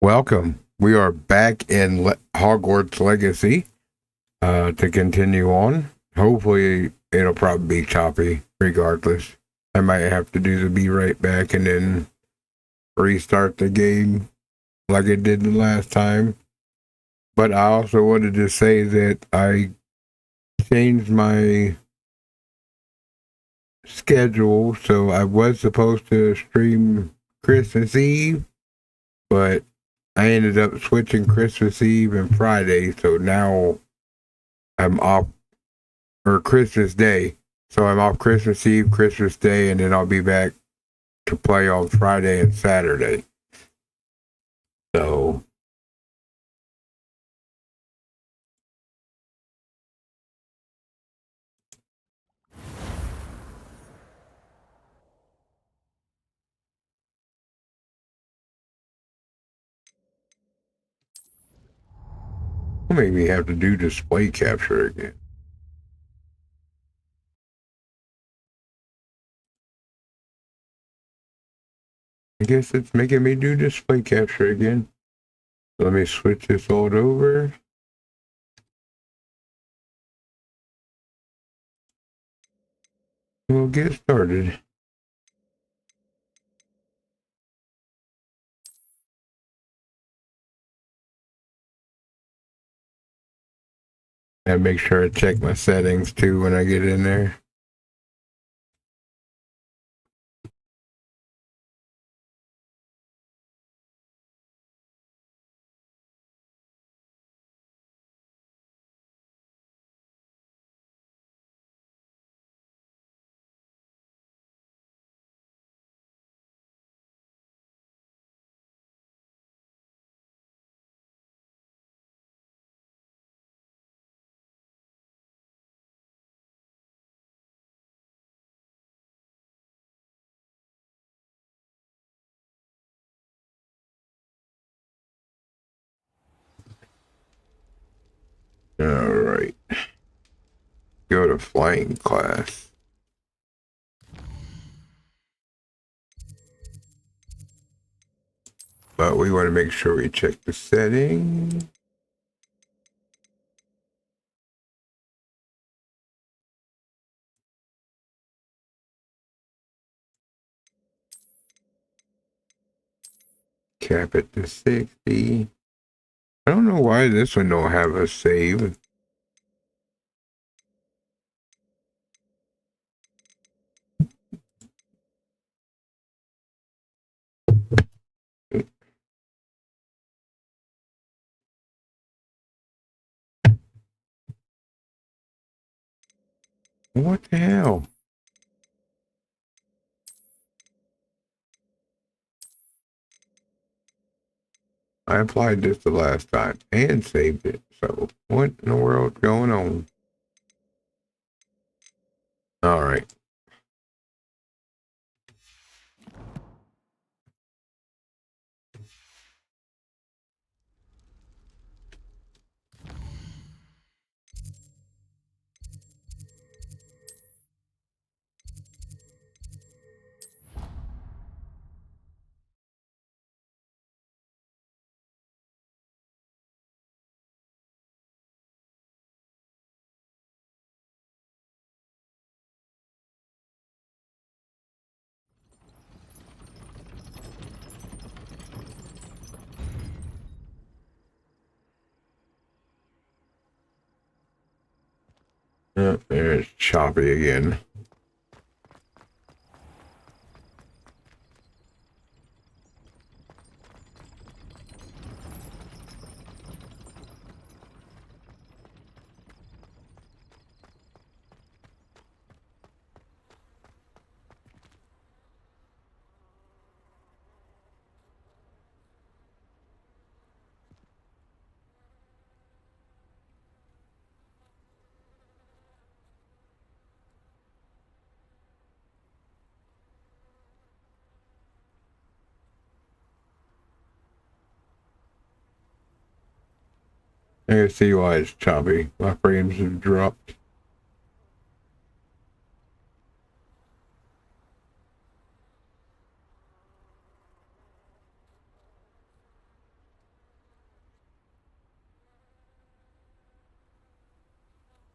Welcome. We are back in Hogwarts Legacy to continue on. Hopefully, it'll probably be choppy regardless. I might have to do the be right back and then restart the game like it did the last time. But I also wanted to say that I changed my schedule. So I was supposed to stream Christmas Eve, but I ended up switching Christmas Eve and Friday. So now I'm off, or Christmas Day. So I'm off Christmas Eve, Christmas Day, and then I'll be back to play on Friday and Saturday. So will make me have to do display capture again. I guess it's making me do display capture again. Let me switch this all over. We'll get started. And make sure I check my settings too when I get in there. All right. Go to flying class. But we want to make sure we check the setting. Cap it to 60. I don't know why this one don't have a save. What the hell? I applied this the last time and saved it. So what in the world's going on? All right. There's choppy again. I can see why it's choppy. My frames have dropped.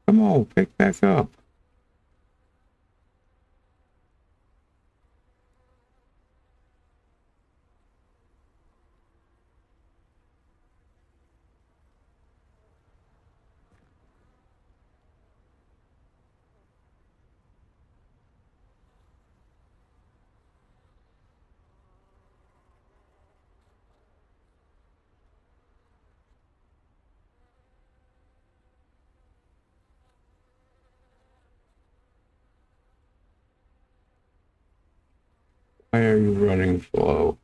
Come on, pick back up. Why are you running slow?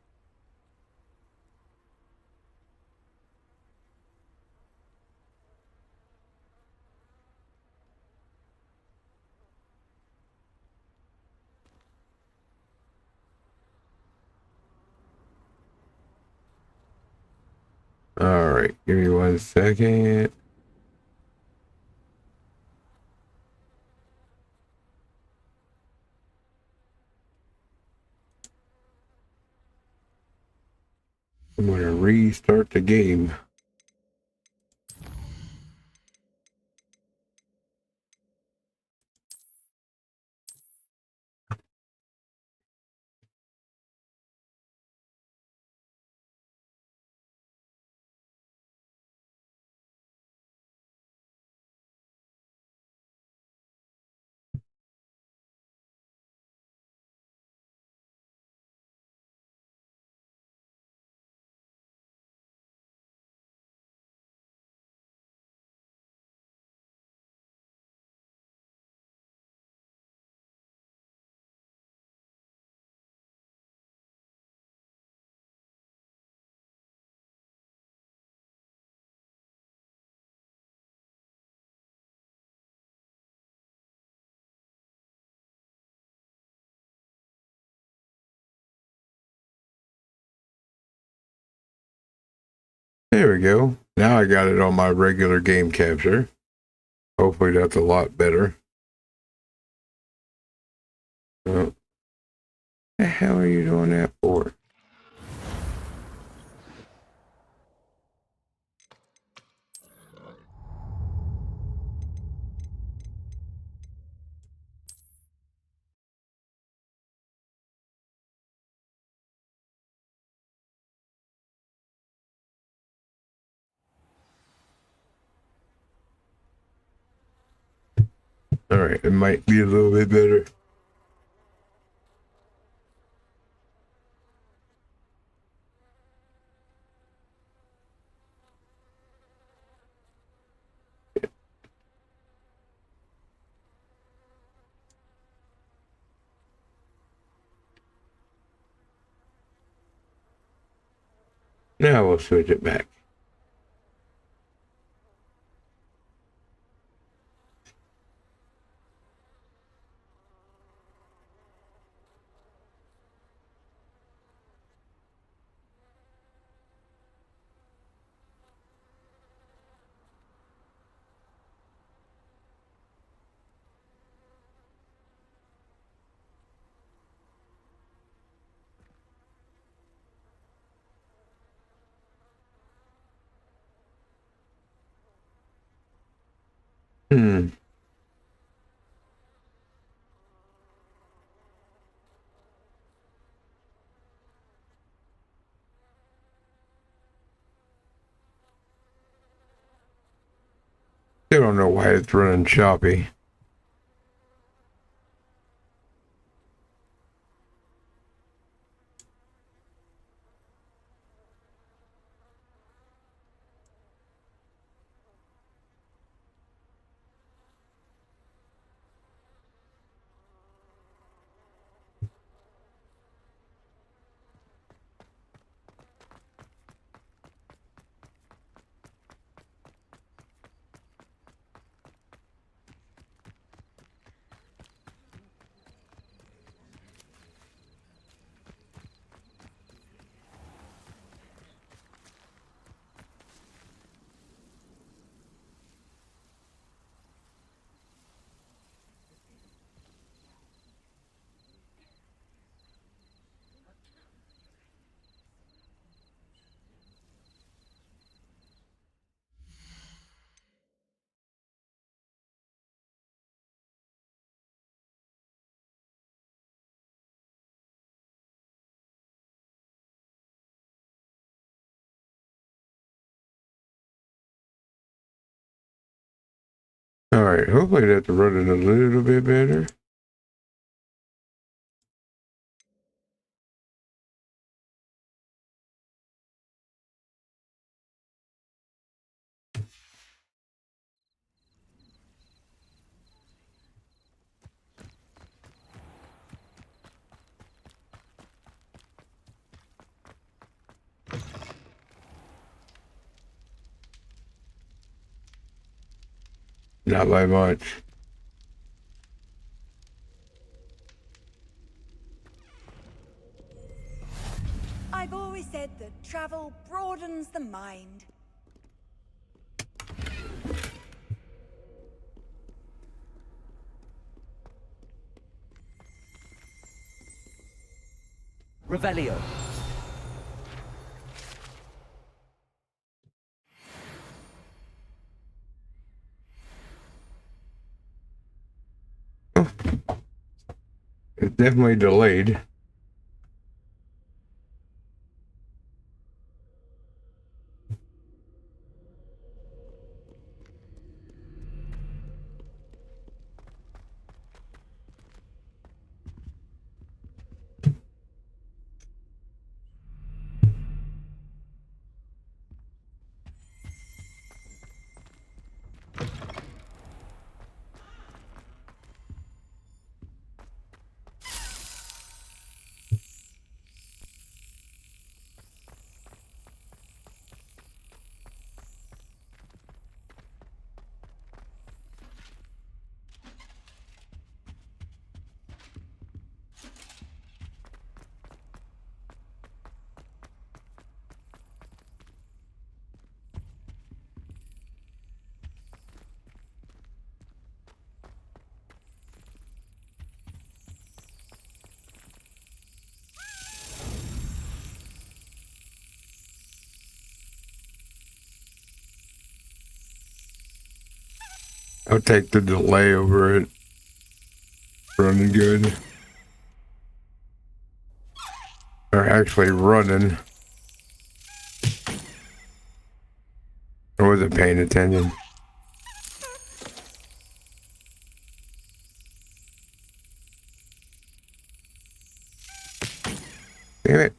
All right, give me 1 second. I'm going to restart the game. There we go. Now I got it on my regular game capture. Hopefully that's a lot better. What the hell are you doing that for? All right, it might be a little bit better. Now we'll switch it back. Hmm. Still don't know why it's running choppy. Alright, hopefully that's running a little bit better. Not by much. I've always said that travel broadens the mind. Revelio. It's definitely delayed. I'll take the delay over it. Running good. Or actually running. I wasn't paying attention. Damn it.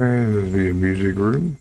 And there's the music room.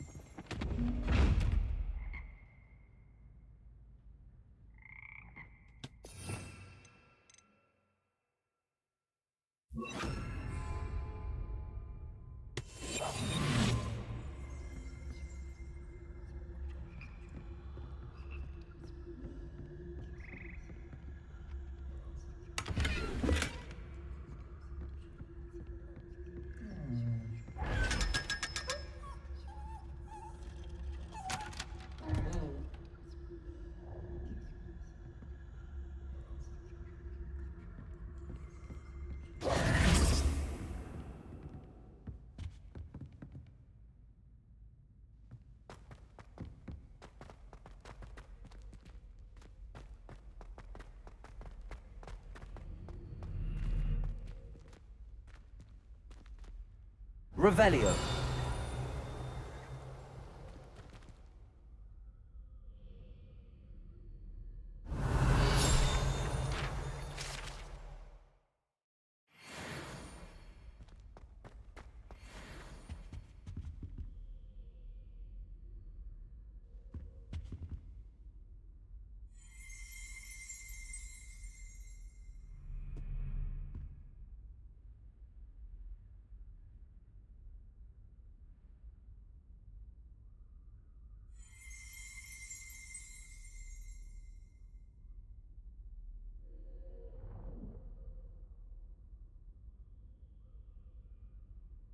Revelio.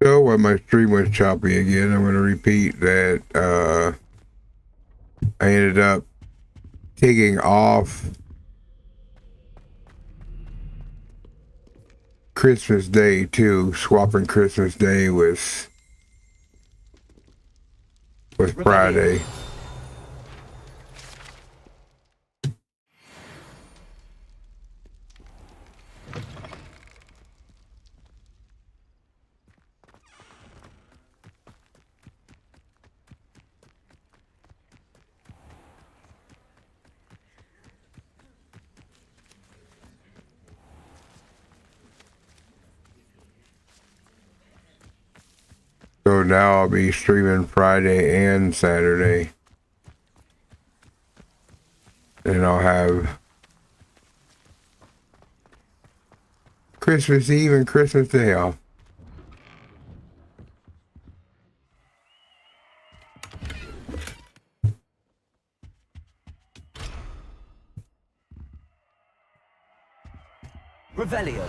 So when my stream was choppy again, I'm going to repeat that I ended up taking off Christmas Day too, swapping Christmas Day with Friday. So now I'll be streaming Friday and Saturday. And I'll have Christmas Eve and Christmas Day off. Revelio.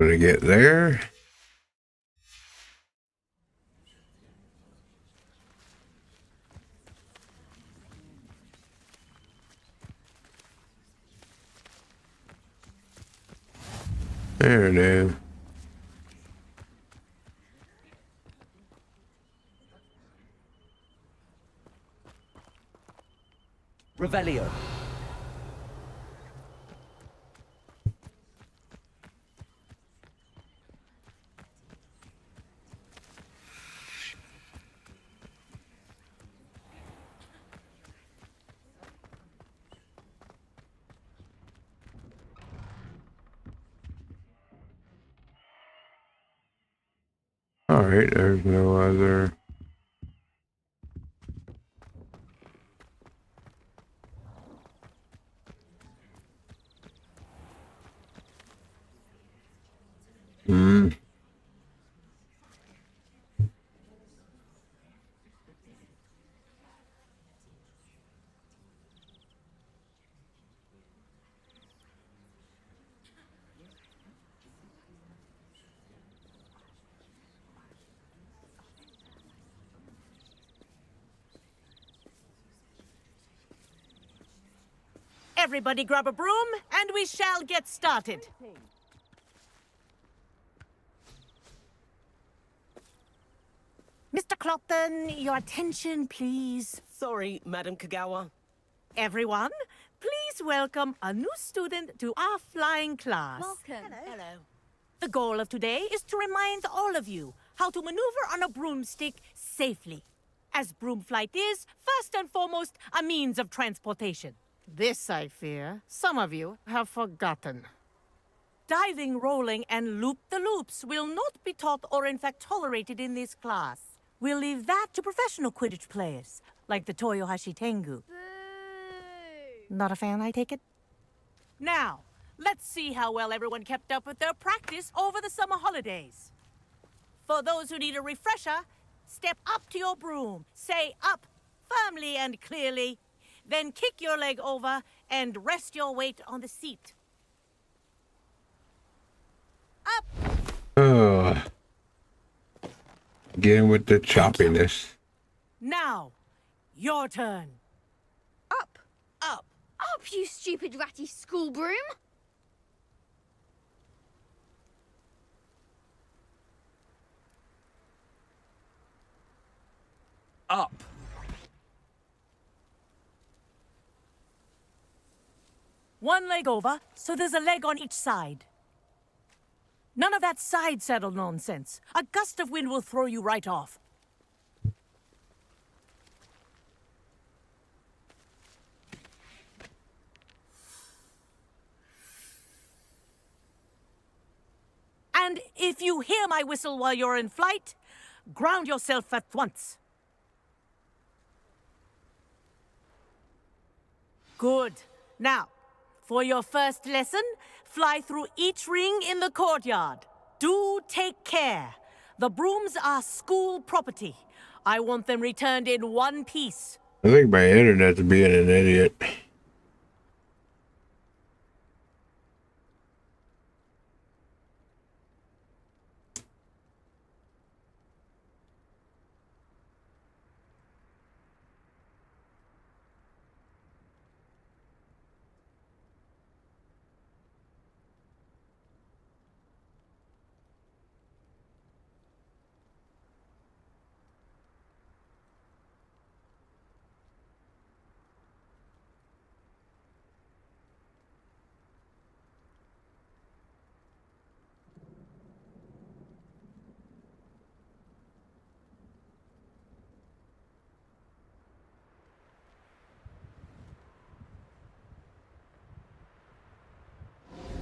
Gonna get there. There it is. Revelio. Alright, there's no other. Everybody grab a broom, and we shall get started. Mr. Clopton, your attention, please. Sorry, Madam Kagawa. Everyone, please welcome a new student to our flying class. Welcome. Hello. The goal of today is to remind all of you how to maneuver on a broomstick safely, as broom flight is, first and foremost, a means of transportation. This, I fear, some of you have forgotten. Diving, rolling, and loop-the-loops will not be taught or in fact tolerated in this class. We'll leave that to professional Quidditch players. like the Toyohashi Tengu. Boo! Not a fan, I take it? Now, let's see how well everyone kept up with their practice over the summer holidays. For those who need a refresher, step up to your broom, say up firmly and clearly, then kick your leg over and rest your weight on the seat. Up! Again with the choppiness. Now, your turn. Up! Up. Up, you stupid ratty school broom! Up. One leg over, so there's a leg on each side. None of that side saddle nonsense. A gust of wind will throw you right off. And if you hear my whistle while you're in flight, ground yourself at once. Good. Now, for your first lesson, fly through each ring in the courtyard. Do take care. The brooms are school property. I want them returned in one piece. I think my internet's being an idiot.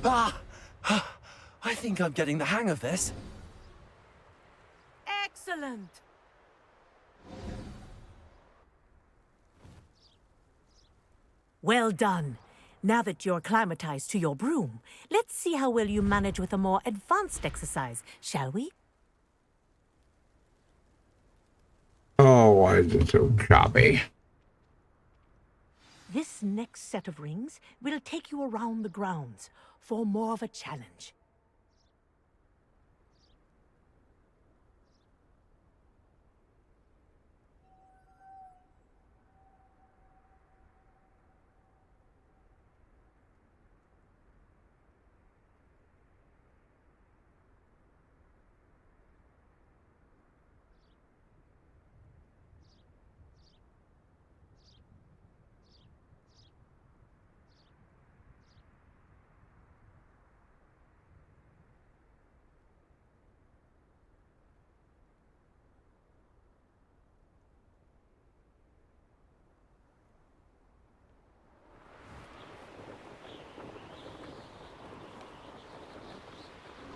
Ah! I think I'm getting the hang of this. Excellent. Well done. Now that you're acclimatized to your broom, let's see how well you manage with a more advanced exercise, shall we? Oh, why is it so choppy? This next set of rings will take you around the grounds for more of a challenge.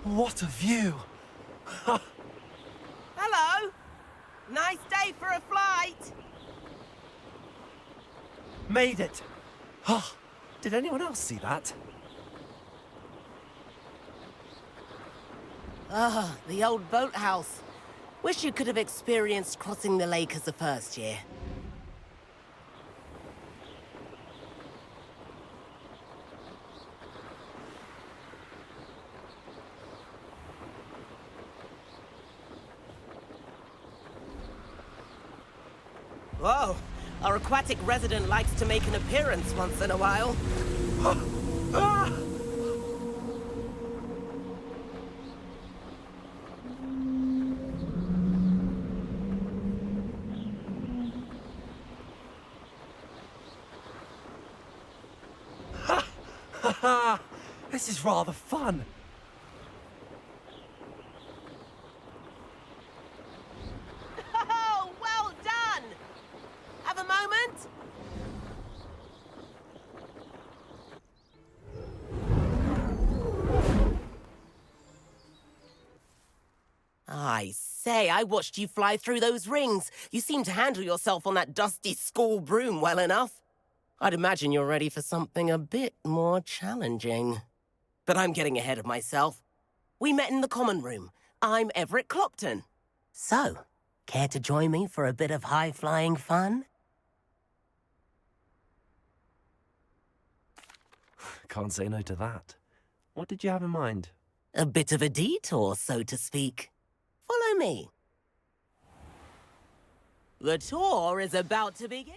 What a view! Hello! Nice day for a flight! Made it! Oh, did anyone else see that? Ah, the old boathouse. Wish you could have experienced crossing the lake as a first year. Whoa, our aquatic resident likes to make an appearance once in a while. Ah! This is rather fun. Oh, well done! Have a moment? I say, I watched you fly through those rings. You seem to handle yourself on that dusty school broom well enough. I'd imagine you're ready for something a bit more challenging. But I'm getting ahead of myself. We met in the common room. I'm Everett Clopton. So, care to join me for a bit of high-flying fun? Can't say no to that. What did you have in mind? A bit of a detour, so to speak. Follow me. The tour is about to begin.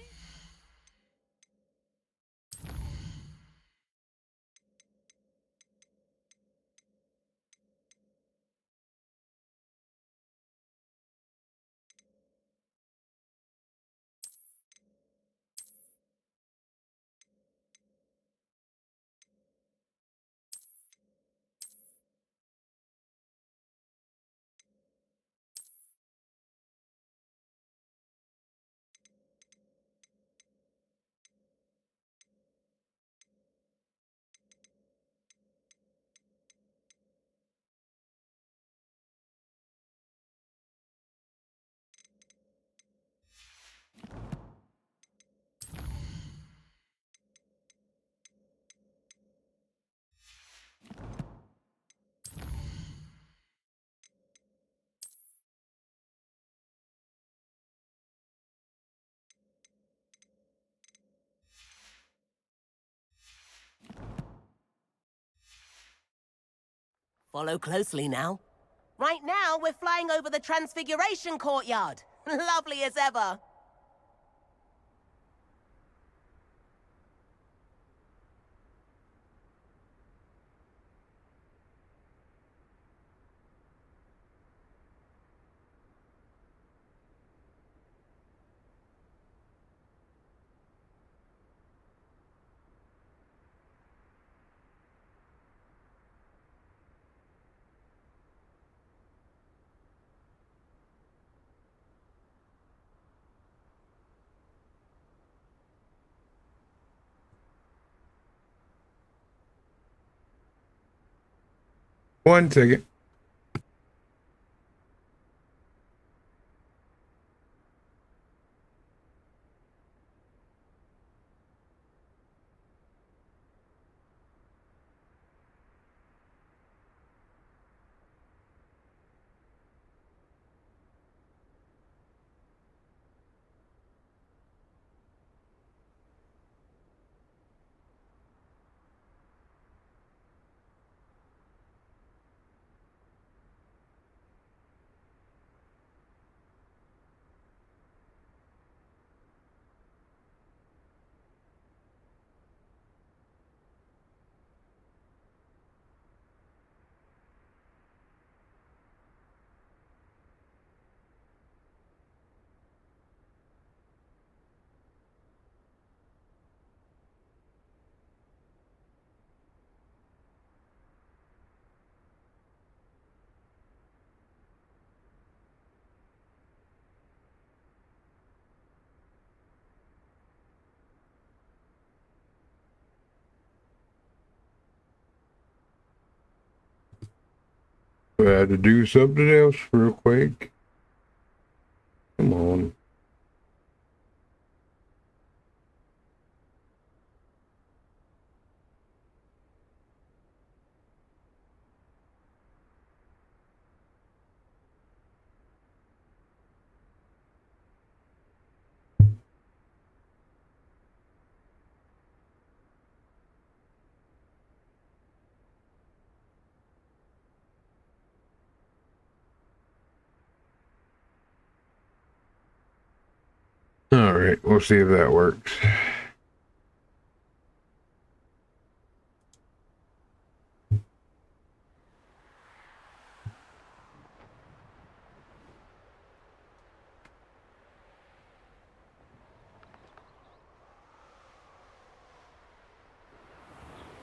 Follow closely now. Right now, we're flying over the Transfiguration Courtyard. Lovely as ever. One second. I had to do something else real quick. Come on. All right, we'll see if that works.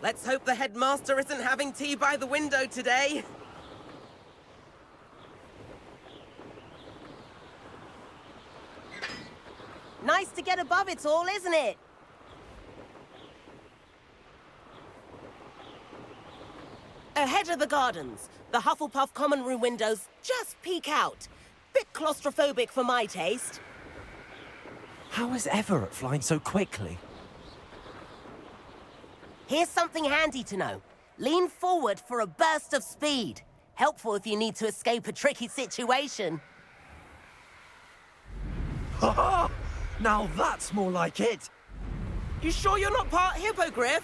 Let's hope the headmaster isn't having tea by the window today. Nice to get above it all, isn't it? Ahead of the gardens, the Hufflepuff common room windows just peek out. Bit claustrophobic for my taste. How is Everett flying so quickly? Here's something handy to know. Lean forward for a burst of speed. Helpful if you need to escape a tricky situation. Ha! Now that's more like it. You sure you're not part hippogriff?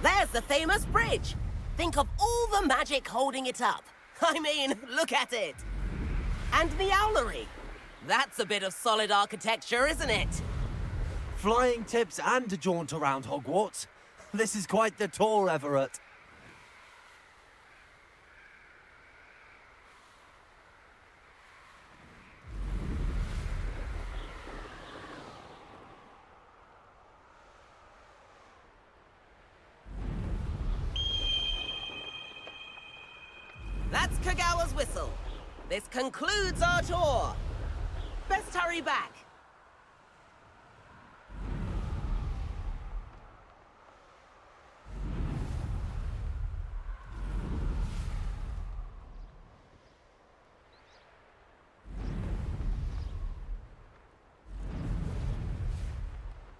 There's the famous bridge. Think of all the magic holding it up. I mean, look at it. And the owlery. That's a bit of solid architecture, isn't it? Flying tips and a jaunt around Hogwarts. This is quite the tour, Everett. That's Kagawa's whistle. This concludes our tour. Best hurry back.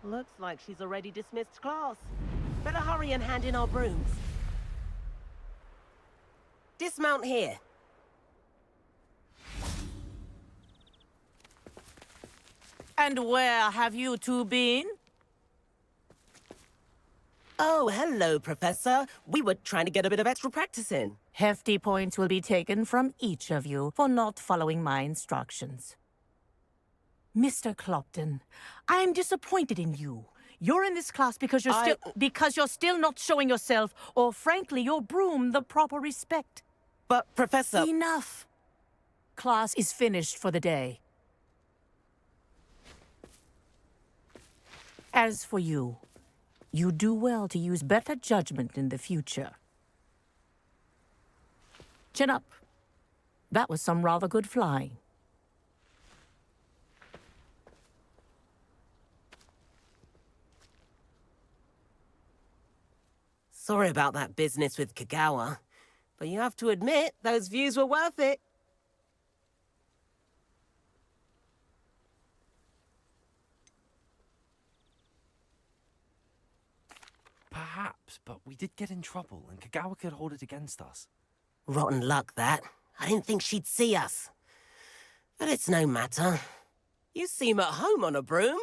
Looks like she's already dismissed class. Better hurry and hand in our brooms. Dismount here. And where have you two been? Oh, hello, Professor. We were trying to get a bit of extra practice in. Hefty points will be taken from each of you for not following my instructions. Mr. Clopton, I'm disappointed in you. You're in this class because you're still not showing yourself, or frankly, your broom the proper respect. But, Professor... Enough. Class is finished for the day. As for you, you do well to use better judgment in the future. Chin up. That was some rather good flying. Sorry about that business with Kagawa, but you have to admit, those views were worth it. Perhaps, but we did get in trouble, and Kagawa could hold it against us. Rotten luck, that. I didn't think she'd see us. But it's no matter. You seem at home on a broom.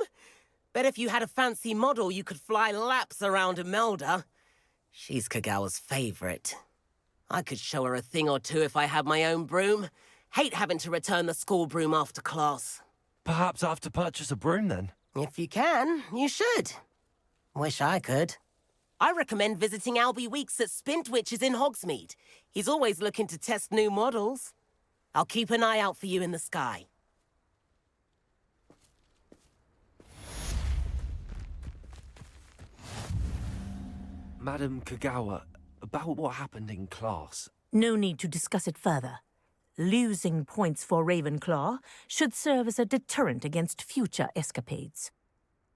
Bet if you had a fancy model, you could fly laps around Imelda. She's Kagawa's favorite. I could show her a thing or two if I had my own broom. Hate having to return the school broom after class. Perhaps I have to purchase a broom then. If you can, you should. Wish I could. I recommend visiting Albie Weeks at Spintwitches in Hogsmeade. He's always looking to test new models. I'll keep an eye out for you in the sky. Madam Kagawa, about what happened in class. No need to discuss it further. Losing points for Ravenclaw should serve as a deterrent against future escapades.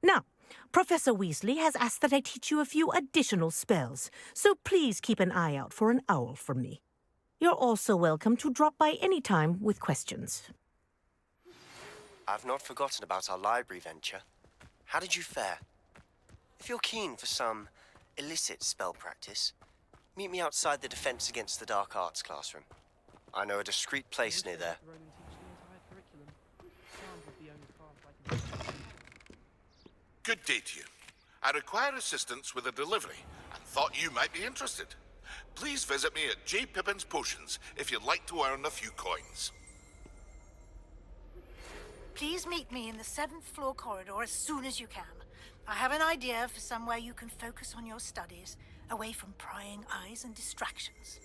Now, Professor Weasley has asked that I teach you a few additional spells, so please keep an eye out for an owl from me. You're also welcome to drop by any time with questions. I've not forgotten about our library venture. How did you fare? If you're keen for some illicit spell practice, meet me outside the Defense Against the Dark Arts classroom. I know a discreet place near there. Good day to you. I require assistance with a delivery and thought you might be interested. Please visit me at J. Pippin's Potions if you'd like to earn a few coins. Please meet me in the 7th floor corridor as soon as you can. I have an idea for somewhere you can focus on your studies, away from prying eyes and distractions.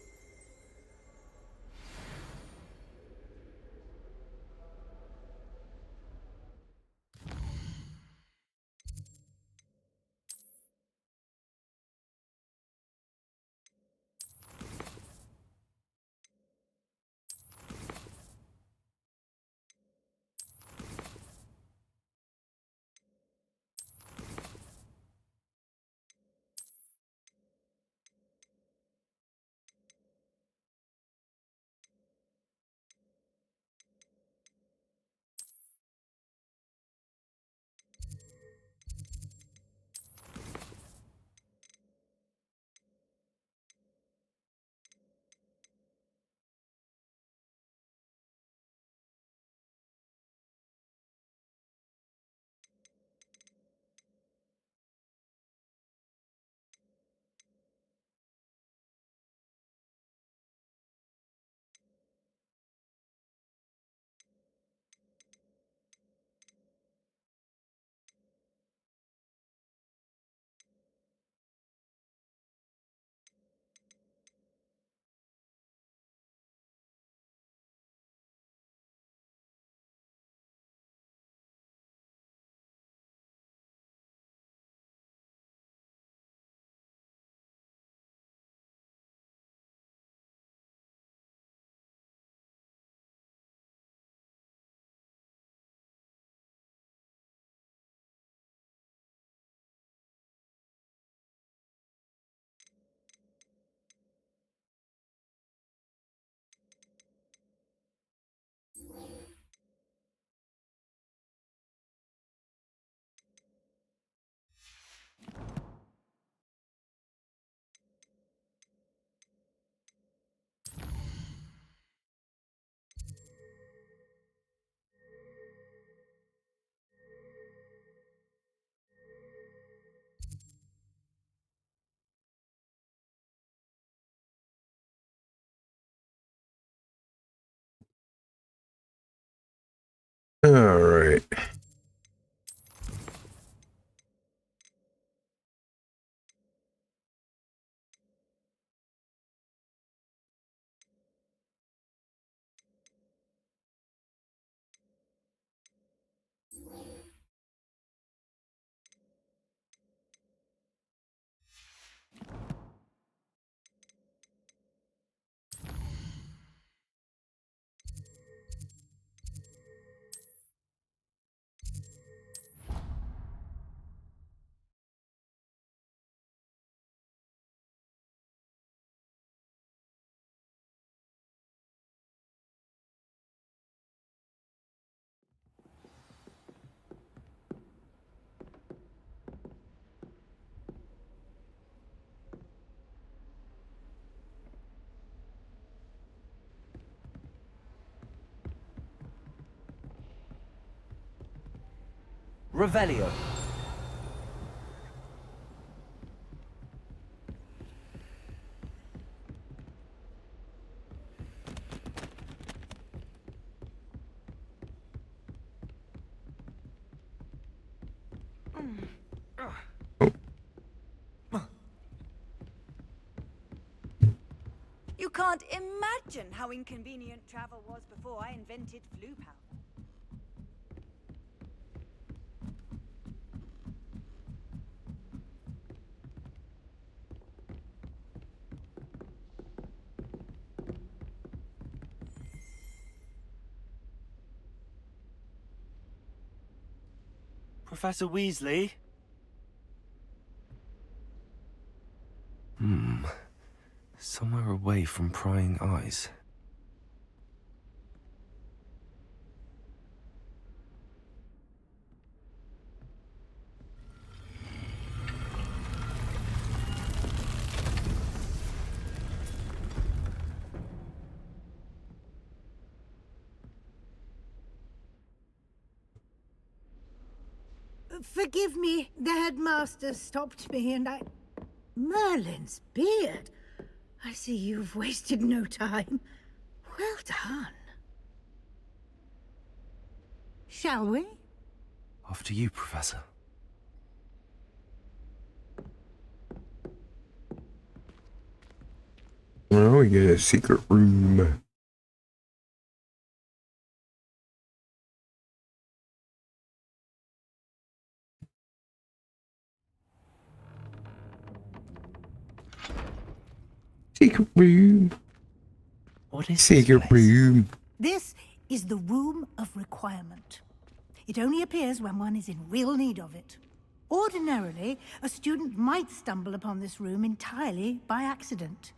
All right. Revelio. You can't imagine how inconvenient travel was before I invented flu powder. Professor Weasley? Somewhere away from prying eyes. Forgive me, the headmaster stopped me and I... Merlin's beard. I see you've wasted no time. Well done. Shall we? After you, Professor. Well, we get a secret room. Secret room. What is Secret this place? room. This is the Room of Requirement. It only appears when one is in real need of it. Ordinarily, a student might stumble upon this room entirely by accident.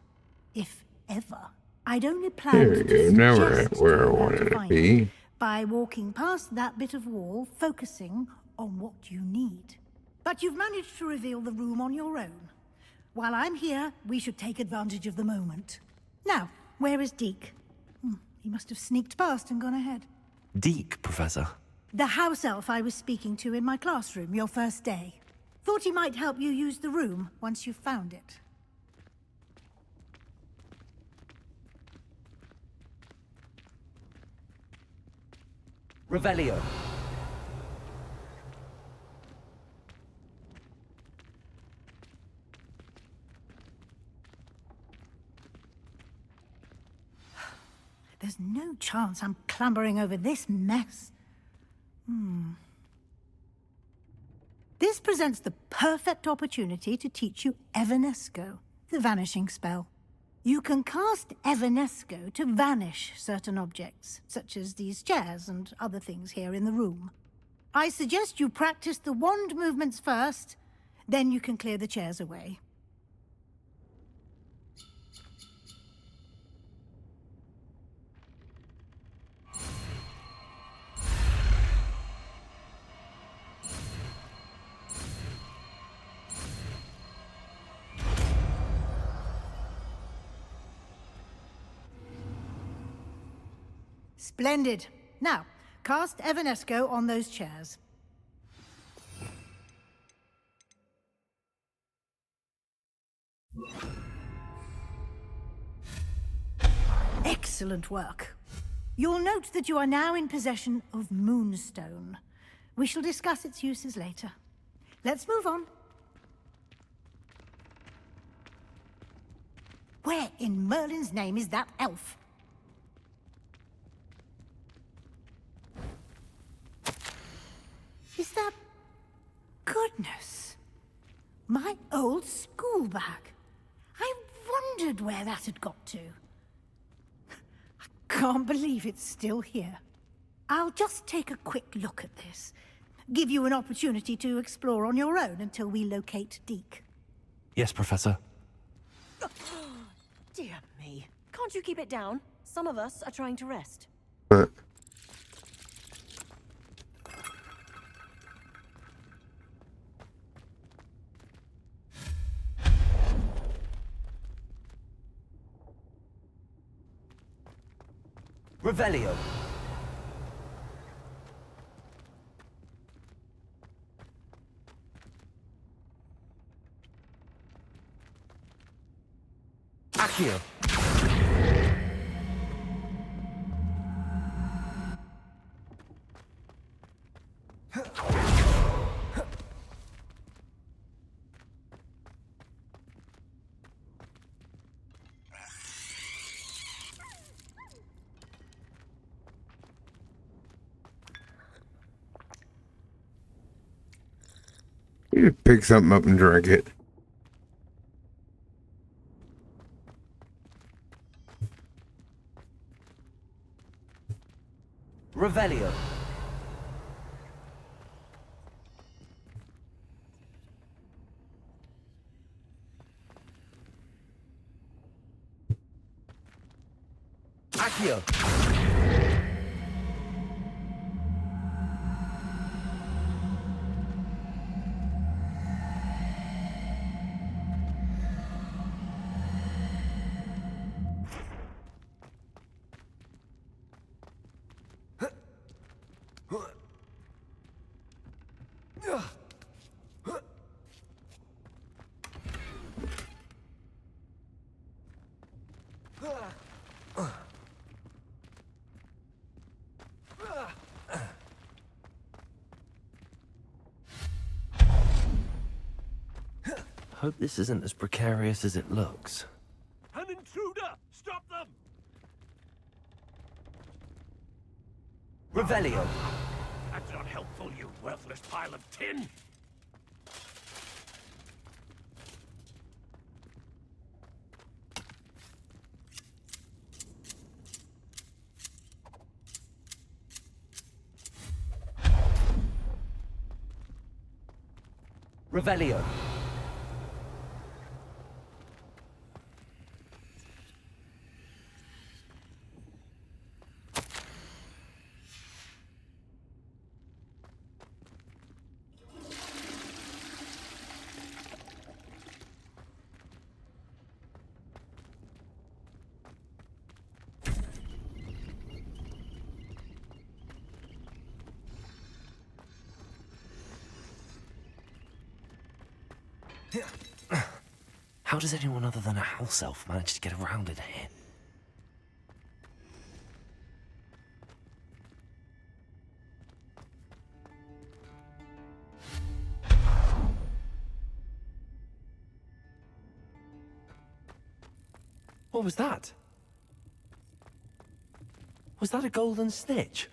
If ever. I'd only There planned we to go. Now we're suggest at where I you where wanted to to find be. it by walking past that bit of wall, focusing on what you need. But you've managed to reveal the room on your own. While I'm here, we should take advantage of the moment. Now, where is Deke? He must have sneaked past and gone ahead. Deke, Professor. The house elf I was speaking to in my classroom your first day. Thought he might help you use the room once you've found it. Revelio. There's no chance I'm clambering over this mess. This presents the perfect opportunity to teach you Evanesco, the vanishing spell. You can cast Evanesco to vanish certain objects, such as these chairs and other things here in the room. I suggest you practice the wand movements first, then you can clear the chairs away. Splendid. Now, cast Evanesco on those chairs. Excellent work. You'll note that you are now in possession of Moonstone. We shall discuss its uses later. Let's move on. Where in Merlin's name is that elf? Is that... Goodness. My old school bag. I wondered where that had got to. I can't believe it's still here. I'll just take a quick look at this. Give you an opportunity to explore on your own until we locate Deke. Yes, Professor. Dear me. Can't you keep it down? Some of us are trying to rest. But Revelio. Accio. you just pick something up and drink it. Revelio. Accio. Hope this isn't as precarious as it looks. An intruder! Stop them! Revelio. That's not helpful, you worthless pile of tin! Revelio. How does anyone other than a house elf manage to get around in here? What was that? Was that a golden snitch?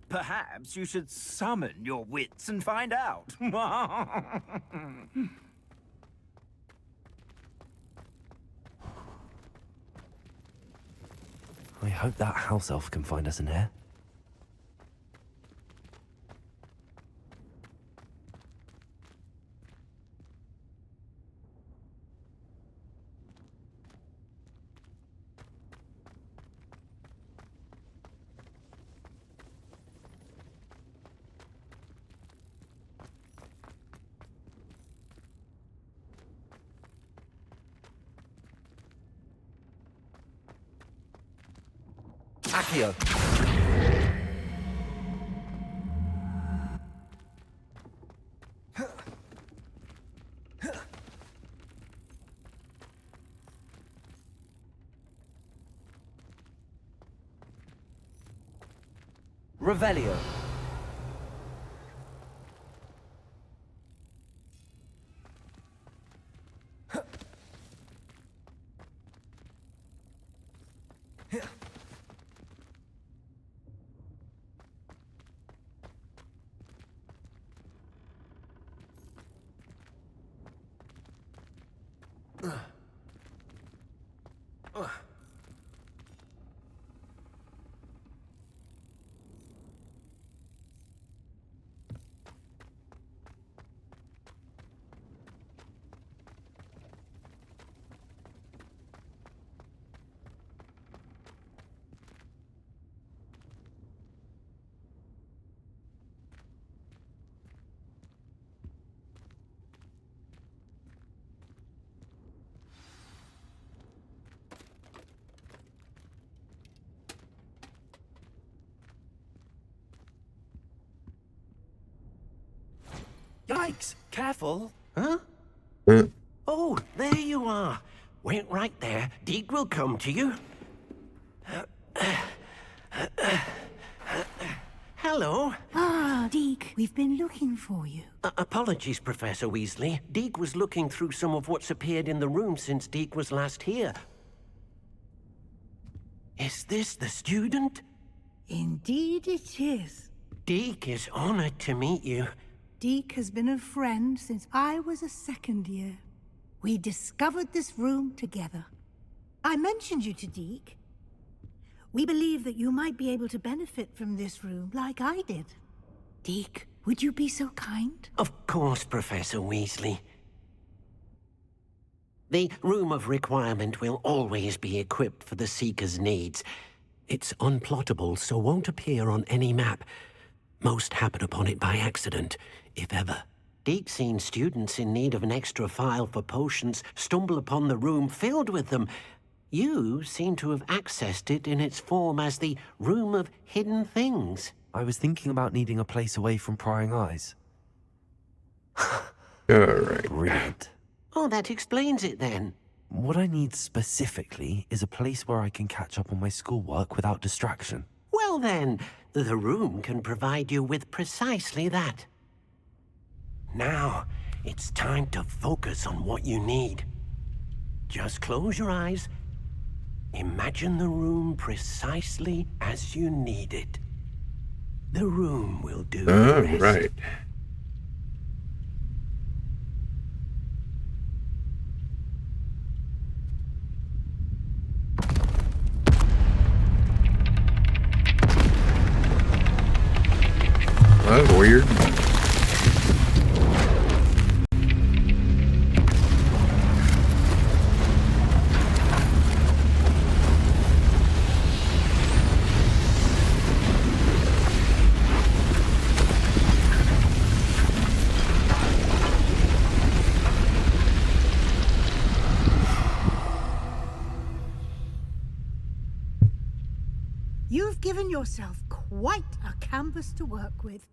Perhaps you should summon your wits and find out. I hope that house elf can find us in here. Accio. Revelio. Yikes! Careful! Huh? Uh, Oh, there you are. Wait right there. Deke will come to you. Hello. Ah, Deke, we've been looking for you. Apologies, Professor Weasley. Deke was looking through some of what's appeared in the room since Deke was last here. Is this the student? Indeed it is. Deke is honored to meet you. Deke has been a friend since I was a second year. We discovered this room together. I mentioned you to Deke. We believe that you might be able to benefit from this room like I did. Deke, would you be so kind? Of course, Professor Weasley. The Room of Requirement will always be equipped for the Seeker's needs. It's unplottable, so won't appear on any map. Most happen upon it by accident, if ever. Deke's seen students in need of an extra file for potions stumble upon the room filled with them. You seem to have accessed it in its form as the Room of Hidden Things. I was thinking about needing a place away from prying eyes. Alright. Brilliant. Oh, that explains it then. What I need specifically is a place where I can catch up on my schoolwork without distraction. Well then, the room can provide you with precisely that. Now, it's time to focus on what you need. Just close your eyes. Imagine the room precisely as you need it. The room will do the rest. Alright. That's weird. You've given yourself quite a canvas to work with.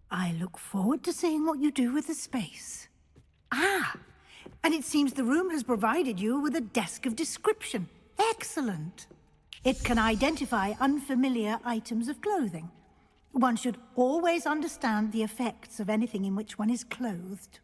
I look forward to seeing what you do with the space. Ah, and it seems the room has provided you with a desk of description. Excellent. It can identify unfamiliar items of clothing. One should always understand the effects of anything in which one is clothed.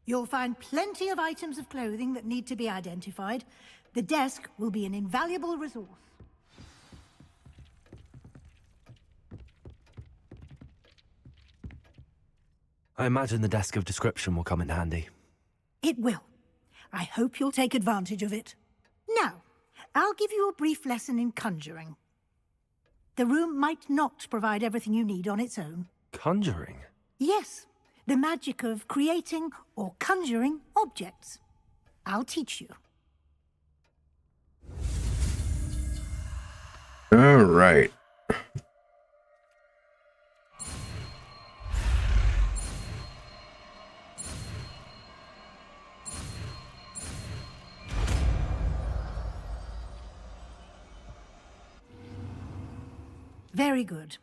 You'll find plenty of items of clothing that need to be identified. The desk will be an invaluable resource. I imagine the desk of description will come in handy. It will. I hope you'll take advantage of it. Now, I'll give you a brief lesson in conjuring. The room might not provide everything you need on its own. Conjuring? Yes, the magic of creating or conjuring objects. I'll teach you. Alright. Very good.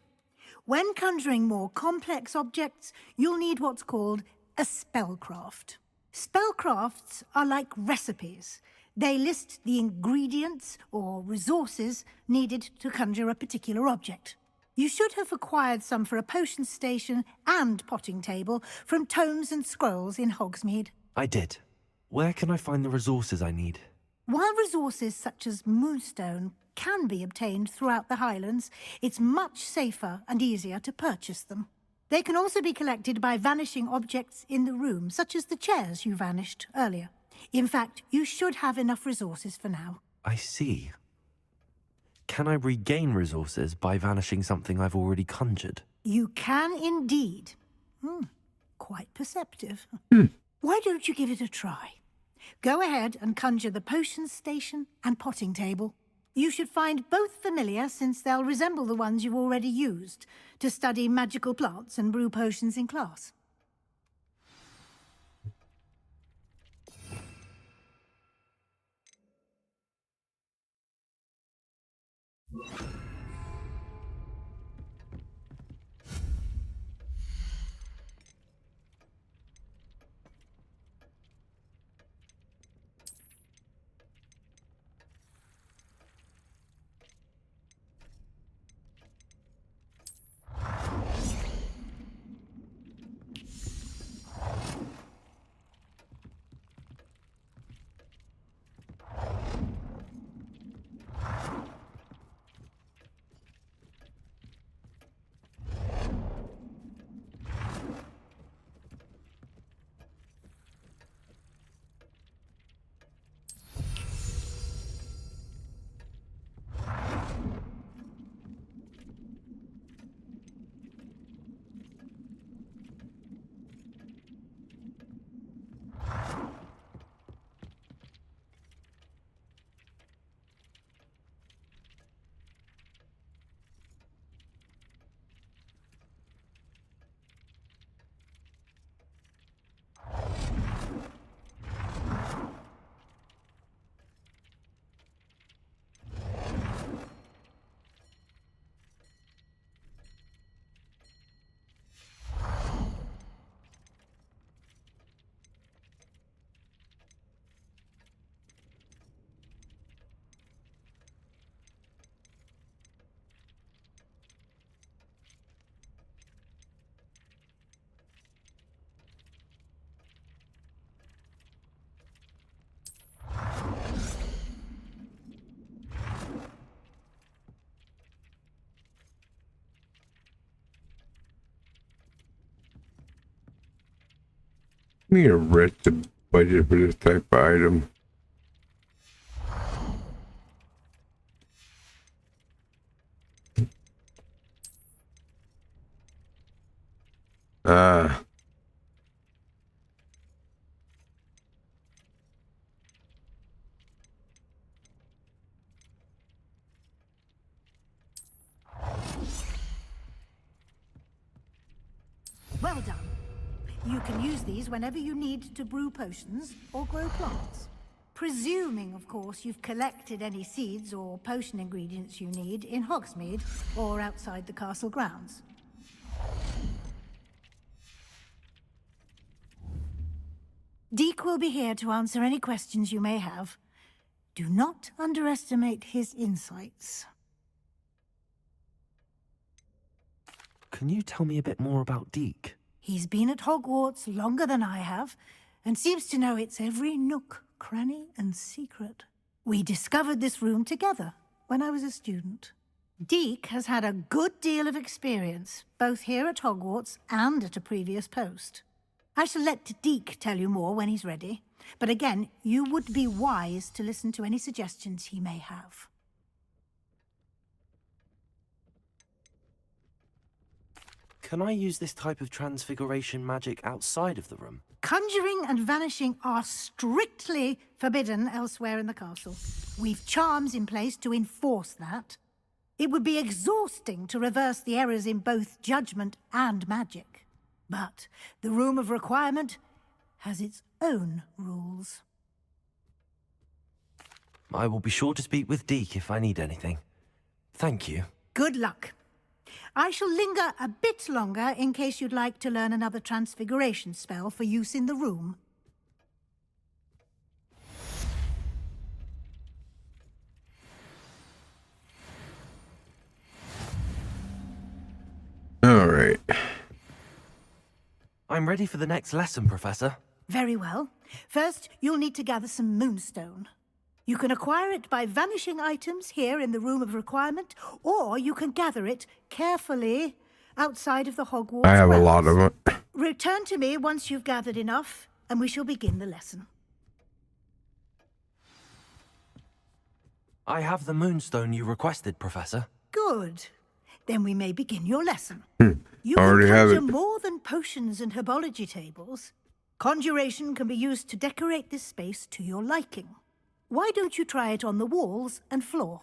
When conjuring more complex objects, you'll need what's called a spellcraft. Spellcrafts are like recipes. They list the ingredients or resources needed to conjure a particular object. You should have acquired some for a potion station and potting table from tomes and scrolls in Hogsmeade. I did. Where can I find the resources I need? While resources such as moonstone can be obtained throughout the Highlands, it's much safer and easier to purchase them. They can also be collected by vanishing objects in the room, such as the chairs you vanished earlier. In fact, you should have enough resources for now. I see. Can I regain resources by vanishing something I've already conjured? You can indeed. Quite perceptive. Why don't you give it a try? Go ahead and conjure the potion station and potting table. You should find both familiar, since they'll resemble the ones you've already used to study magical plants and brew potions in class. We need to rest the budget for this type of item. Well done. You can use these whenever you need to brew potions or grow plants. Presuming, of course, you've collected any seeds or potion ingredients you need in Hogsmeade or outside the castle grounds. Deek will be here to answer any questions you may have. Do not underestimate his insights. Can you tell me a bit more about Deek? He's been at Hogwarts longer than I have, and seems to know its every nook, cranny, and secret. We discovered this room together when I was a student. Deek has had a good deal of experience, both here at Hogwarts and at a previous post. I shall let Deek tell you more when he's ready, but again, you would be wise to listen to any suggestions he may have. Can I use this type of transfiguration magic outside of the room? Conjuring and vanishing are strictly forbidden elsewhere in the castle. We've charms in place to enforce that. It would be exhausting to reverse the errors in both judgment and magic. But the Room of Requirement has its own rules. I will be sure to speak with Deek if I need anything. Thank you. Good luck. I shall linger a bit longer in case you'd like to learn another transfiguration spell for use in the room. All right. I'm ready for the next lesson, Professor. Very well. First, you'll need to gather some moonstone. You can acquire it by vanishing items here in the Room of Requirement, or you can gather it carefully outside of the Hogwarts I have a grounds. lot of it. Return to me once you've gathered enough, and we shall begin the lesson. I have the moonstone you requested, Professor. Good. Then we may begin your lesson. You Already can have conjure it. more than potions and herbology tables. Conjuration can be used to decorate this space to your liking. Why don't you try it on the walls and floor?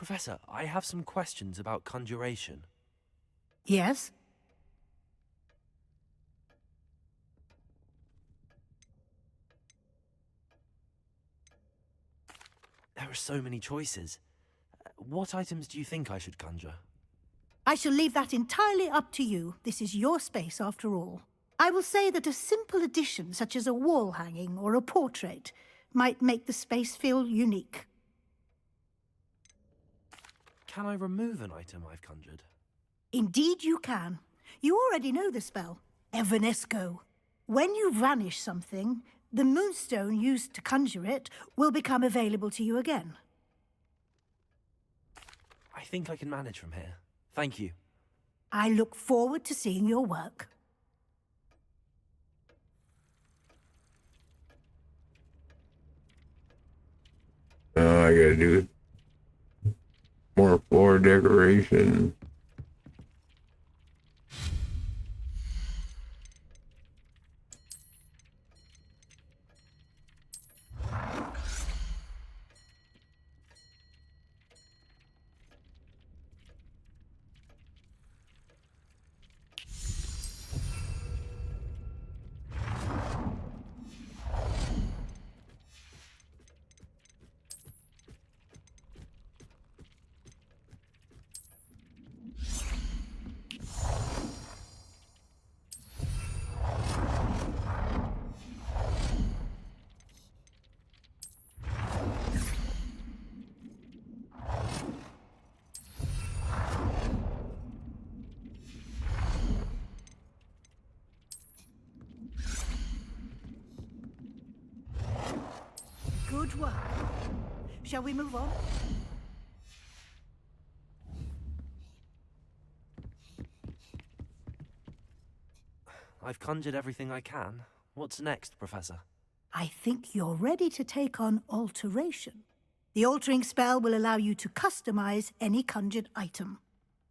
Professor, I have some questions about conjuration. Yes? There are so many choices. What items do you think I should conjure? I shall leave that entirely up to you. This is your space, after all. I will say that a simple addition, such as a wall hanging or a portrait, might make the space feel unique. Can I remove an item I've conjured? Indeed you can. You already know the spell, Evanesco. When you vanish something, the moonstone used to conjure it will become available to you again. I think I can manage from here. Thank you. I look forward to seeing your work. I gotta do more floor decoration. Good work. Shall we move on? I've conjured everything I can. What's next, Professor? I think you're ready to take on alteration. The altering spell will allow you to customize any conjured item.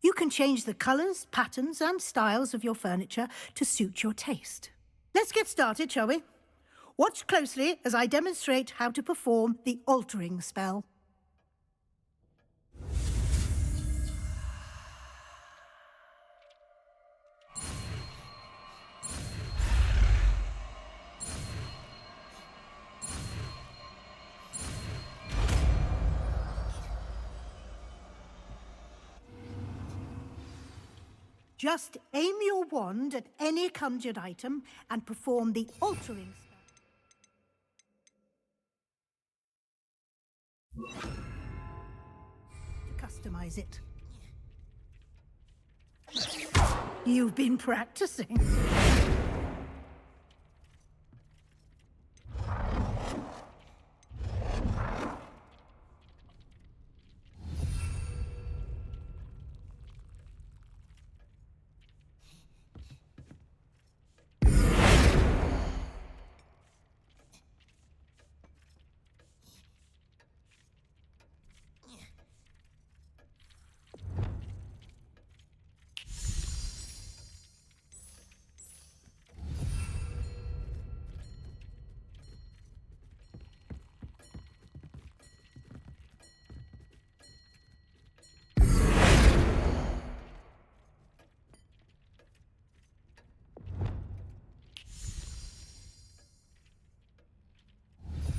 You can change the colors, patterns, and styles of your furniture to suit your taste. Let's get started, shall we? Watch closely as I demonstrate how to perform the altering spell. Just aim your wand at any conjured item and perform the altering spell. To customize it. You've been practicing.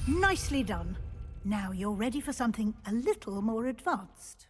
Nicely done. Now you're ready for something a little more advanced.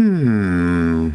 Hmm.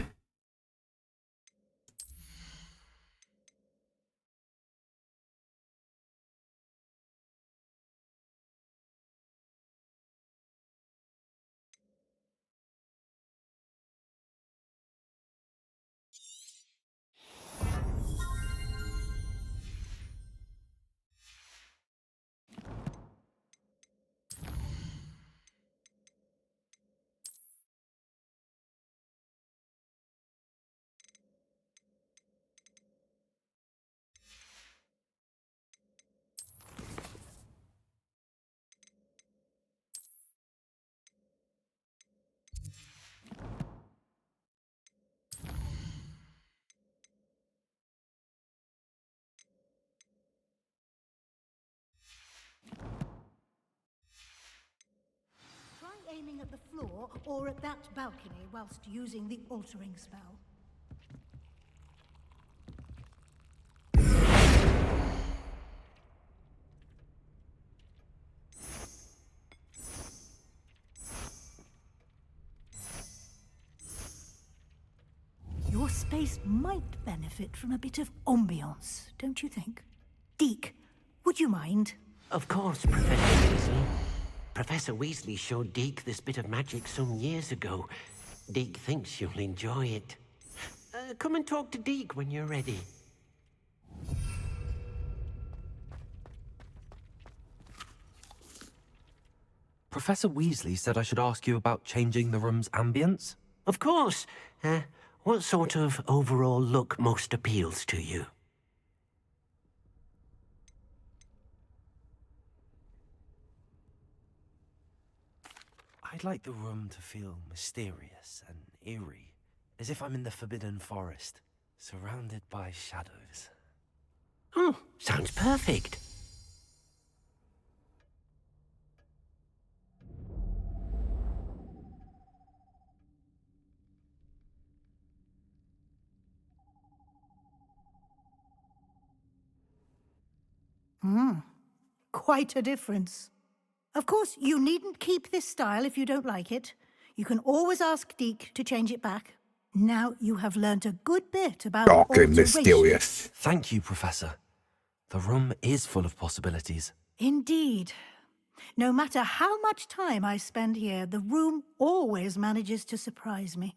Try aiming at the floor or at that balcony whilst using the altering spell. Your space might benefit from a bit of ambiance, don't you think? Deke, would you mind? Of course, Professor Weasley. Professor Weasley showed Deke this bit of magic some years ago. Deke thinks you'll enjoy it. Come and talk to Deke when you're ready. Professor Weasley said I should ask you about changing the room's ambience. Of course. What sort of overall look most appeals to you? I'd like the room to feel mysterious and eerie, as if I'm in the Forbidden Forest, surrounded by shadows. Sounds perfect. Quite a difference. Of course, you needn't keep this style if you don't like it. You can always ask Deke to change it back. Now you have learnt a good bit about Dark and alteration. mysterious. Thank you, Professor. The room is full of possibilities. Indeed. No matter how much time I spend here, the room always manages to surprise me.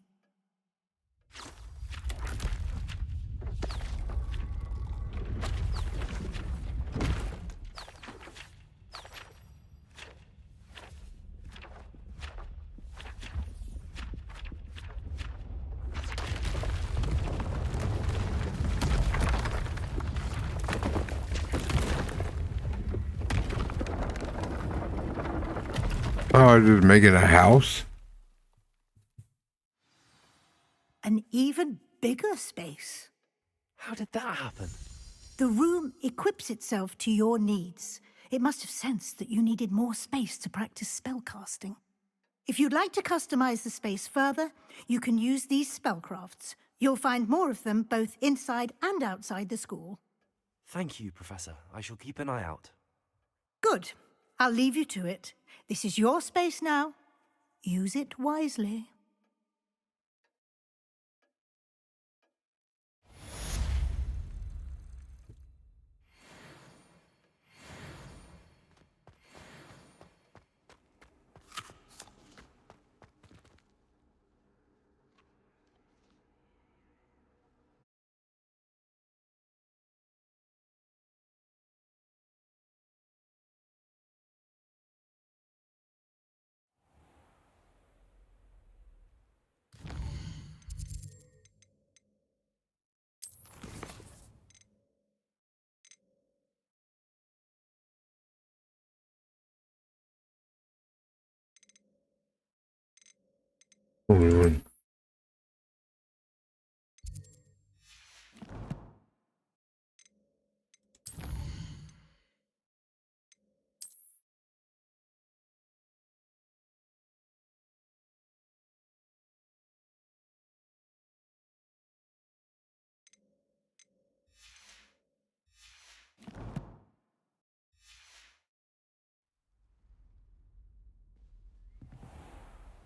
Oh, just making a house? An even bigger space. How did that happen? The room equips itself to your needs. It must have sensed that you needed more space to practice spellcasting. If you'd like to customize the space further, you can use these spellcrafts. You'll find more of them both inside and outside the school. Thank you, Professor. I shall keep an eye out. Good. I'll leave you to it. This is your space now. Use it wisely.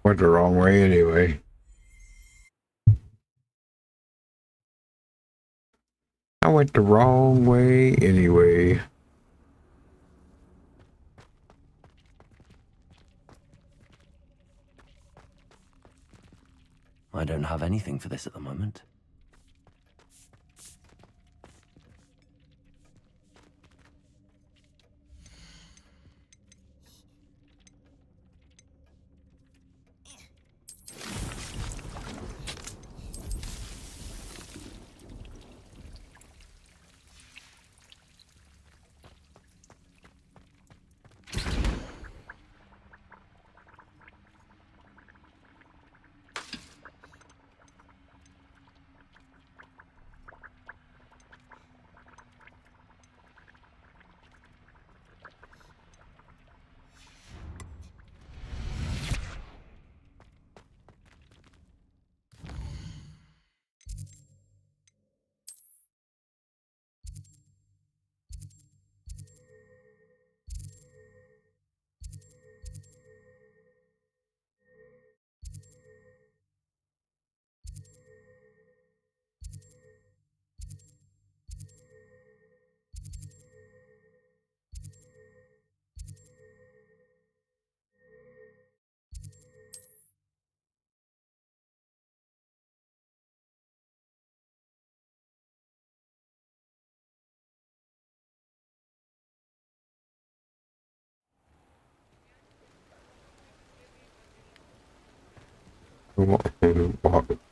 Went the wrong way anyway. I went the wrong way anyway. I don't have anything for this at the moment.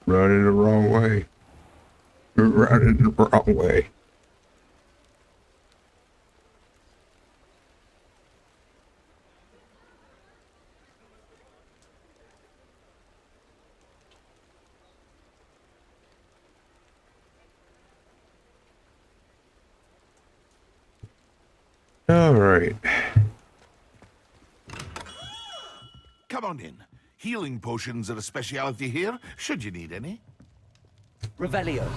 Running the wrong way. Running the wrong way. All right. Come on in. Healing potions are a speciality here, should you need any. Revelio.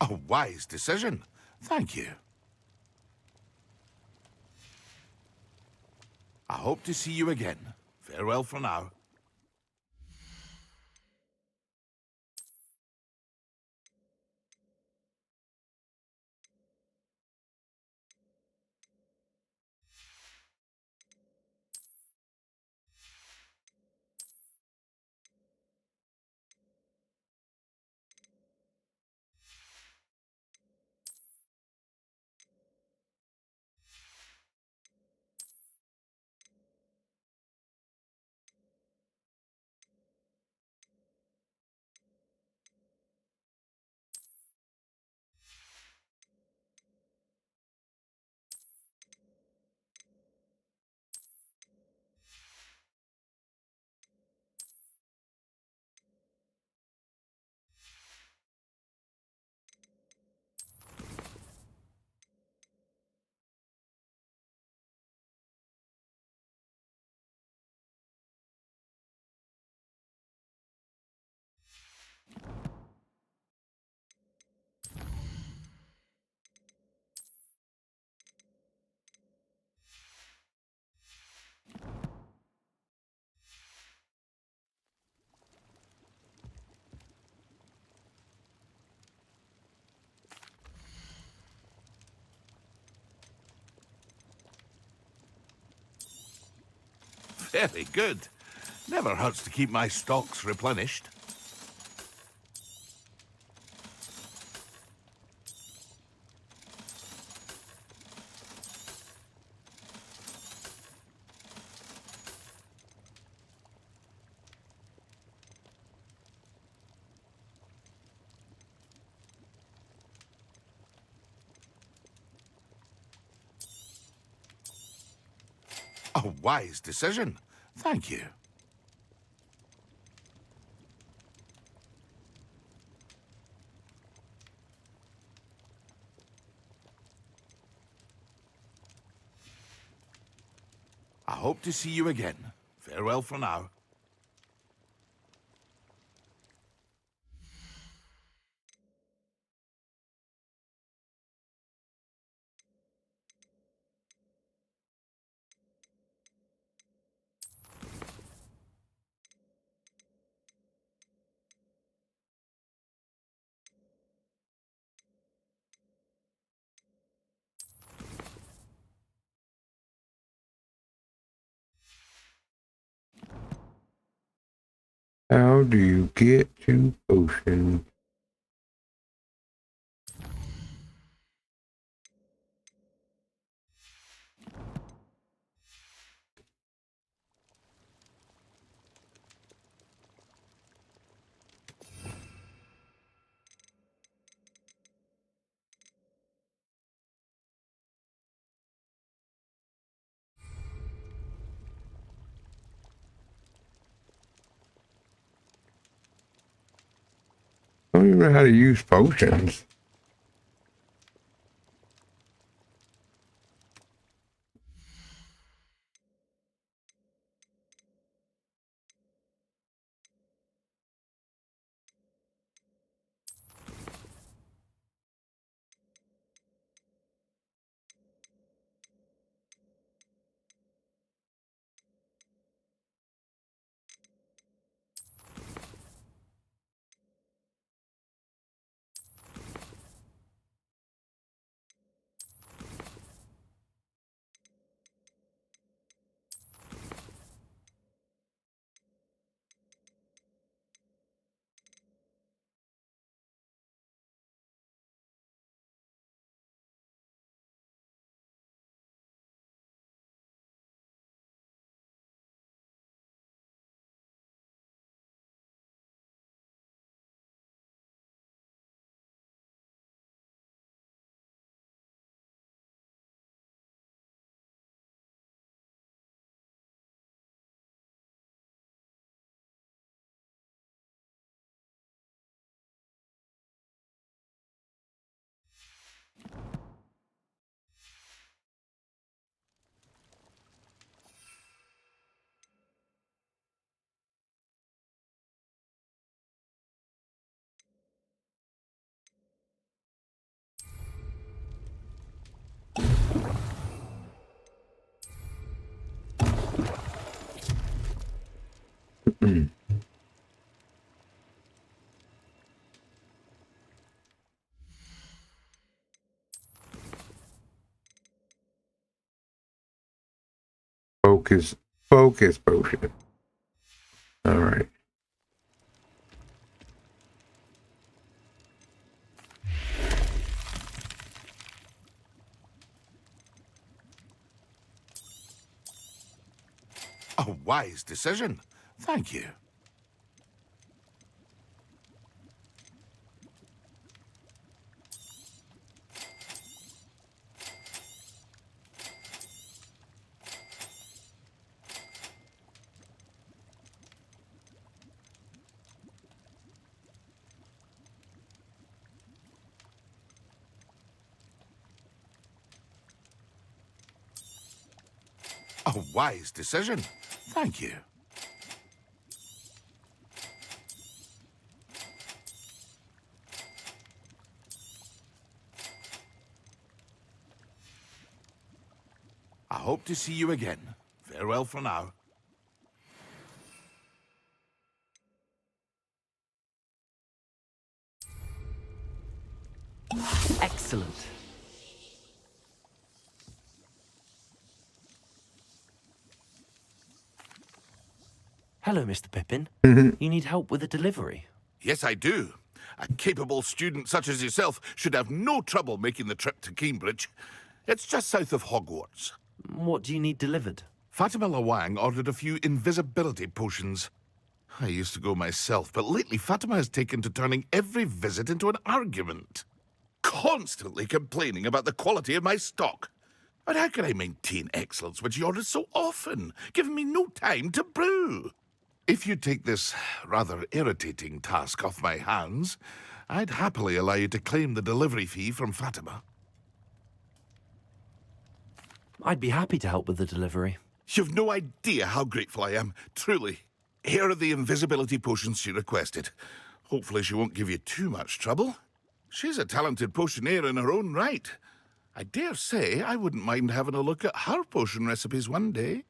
A wise decision. Thank you. I hope to see you again. Farewell for now. Very good. Never hurts to keep my stocks replenished. A wise decision. Thank you. I hope to see you again. Farewell for now. How do you get to potions? I don't even know how to use potions. Focus potion. All right. A wise decision. Thank you. A wise decision. Thank you. I hope to see you again. Farewell for now. Excellent. Hello, Mr. Pippin. You need help with a delivery? Yes, I do. A capable student such as yourself should have no trouble making the trip to Cambridge. It's just south of Hogwarts. What do you need delivered? Fatima Lawang ordered a few invisibility potions. I used to go myself, but lately Fatima has taken to turning every visit into an argument. Constantly complaining about the quality of my stock. But how can I maintain excellence when she orders so often, giving me no time to brew? If you take this rather irritating task off my hands, I'd happily allow you to claim the delivery fee from Fatima. I'd be happy to help with the delivery. You've no idea how grateful I am, truly. Here are the invisibility potions she requested. Hopefully she won't give you too much trouble. She's a talented potioneer in her own right. I dare say I wouldn't mind having a look at her potion recipes one day.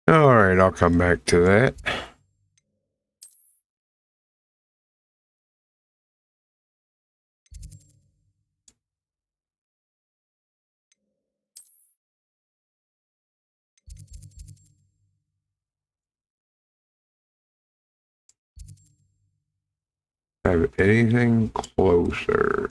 All right, I'll come back to that. Have anything closer?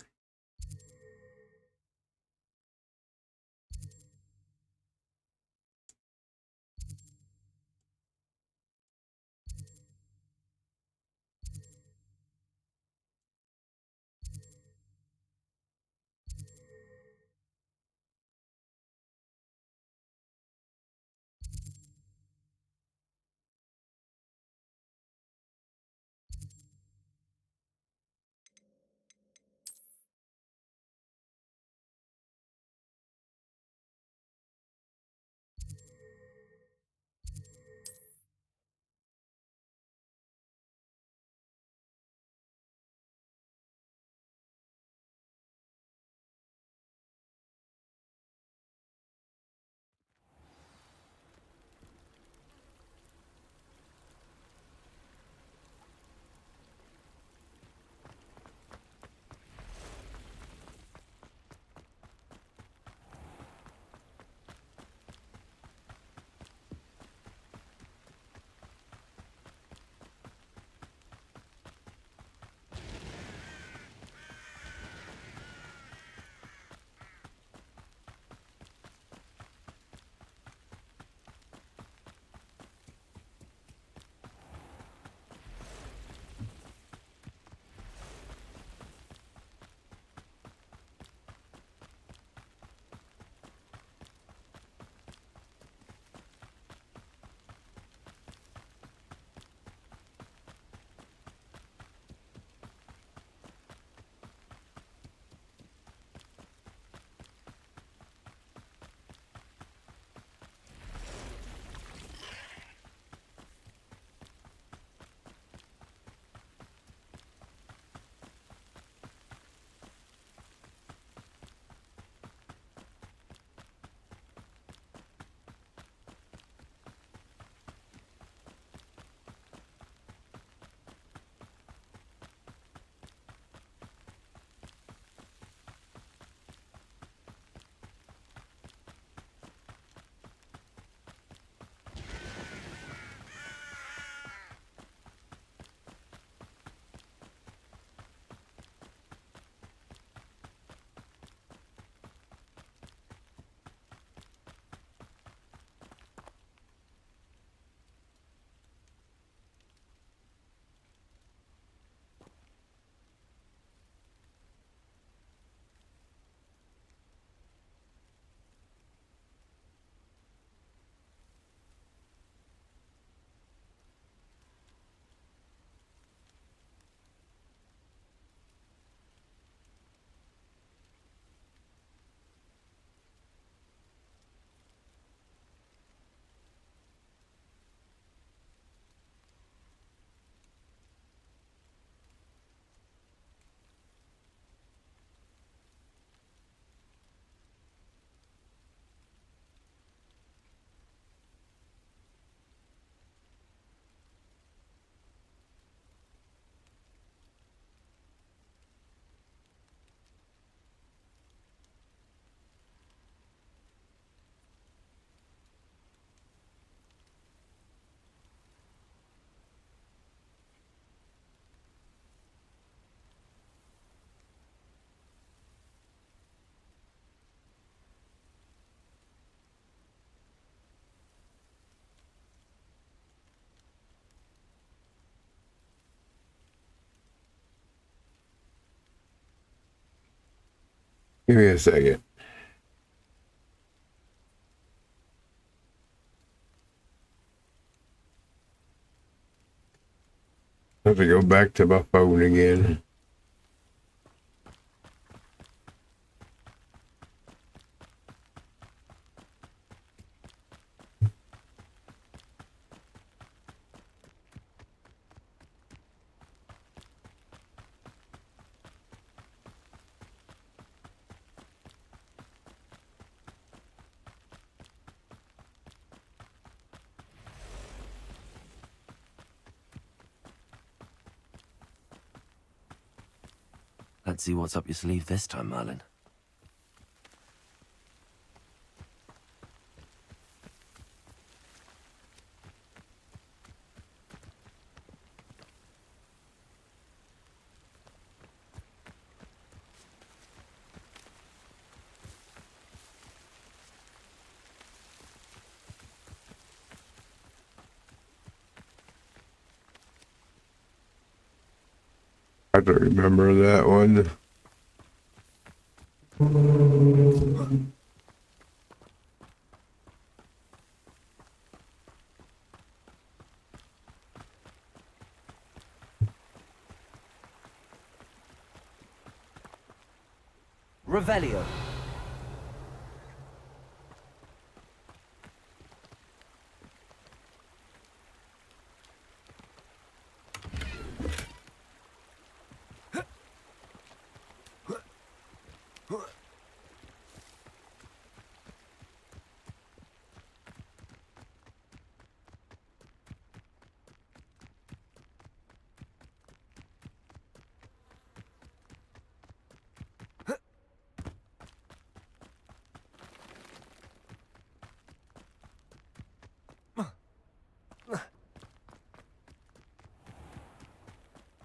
Give me a second. I have to go back to my phone again. Let's see what's up your sleeve this time, Merlin. I don't remember that one. Revelio.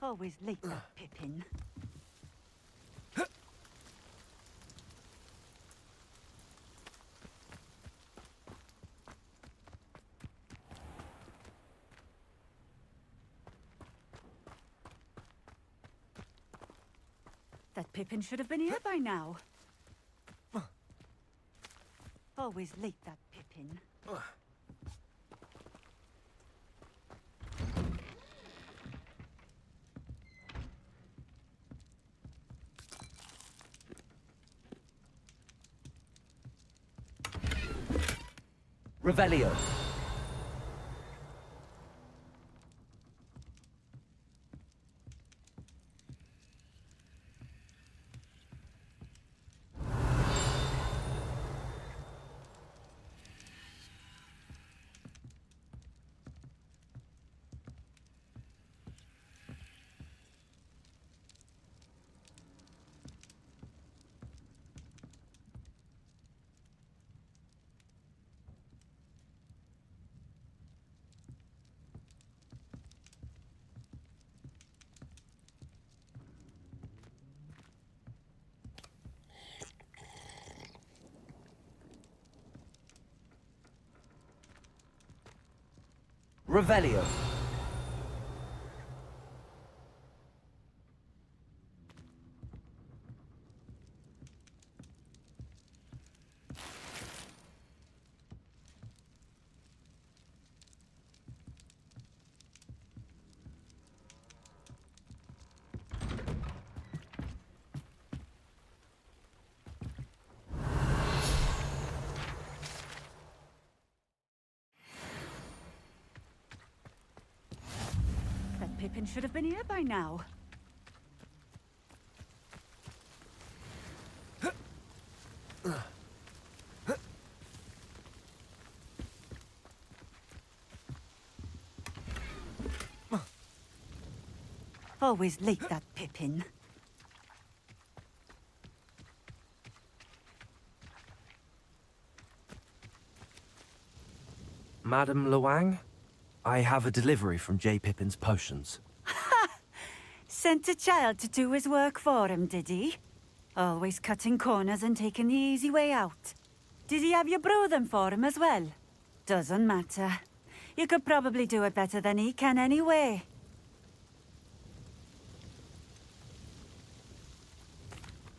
Always late, that Pippin. That Pippin should have been here by now. Always late, that Pippin. Revelio. Revelio. That Pippin should have been here by now. Always late, that Pippin. Madam Luang, I have a delivery from J. Pippin's potions. Sent a child to do his work for him, did he? Always cutting corners and taking the easy way out. Did he have you brew them for him as well? Doesn't matter. You could probably do it better than he can anyway.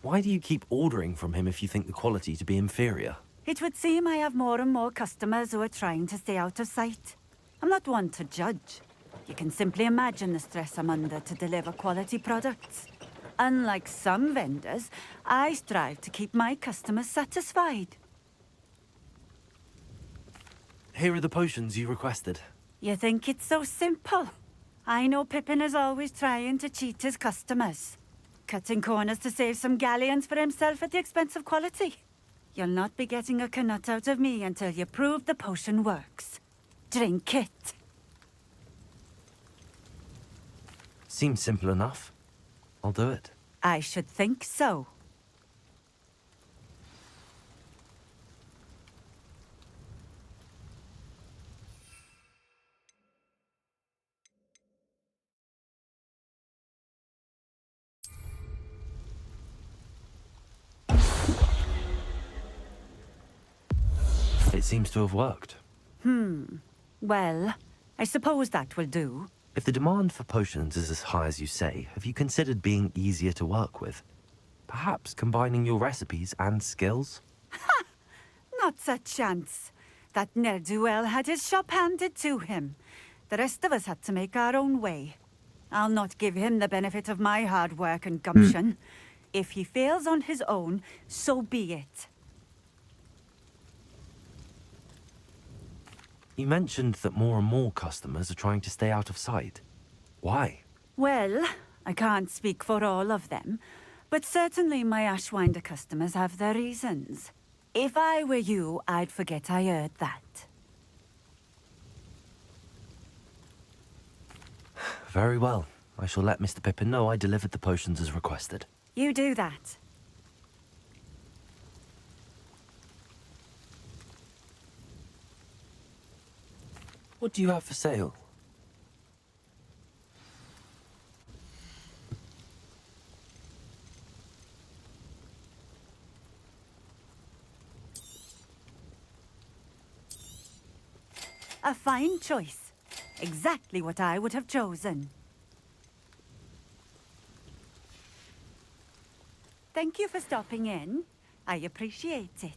Why do you keep ordering from him if you think the quality to be inferior? It would seem I have more and more customers who are trying to stay out of sight. I'm not one to judge. You can simply imagine the stress I'm under to deliver quality products. Unlike some vendors, I strive to keep my customers satisfied. Here are the potions you requested. You think it's so simple? I know Pippin is always trying to cheat his customers. Cutting corners to save some galleons for himself at the expense of quality. You'll not be getting a canut out of me until you prove the potion works. Drink it. Seems simple enough. I'll do it. I should think so. It seems to have worked. Well, I suppose that will do. If the demand for potions is as high as you say, have you considered being easier to work with? Perhaps combining your recipes and skills? Not a chance. That ne'er-do-well had his shop handed to him. The rest of us had to make our own way. I'll not give him the benefit of my hard work and gumption. If he fails on his own, so be it. You mentioned that more and more customers are trying to stay out of sight. Why? Well, I can't speak for all of them, but certainly my Ashwinder customers have their reasons. If I were you, I'd forget I heard that. Very well. I shall let Mr. Pippin know I delivered the potions as requested. You do that. What do you have for sale? A fine choice. Exactly what I would have chosen. Thank you for stopping in. I appreciate it.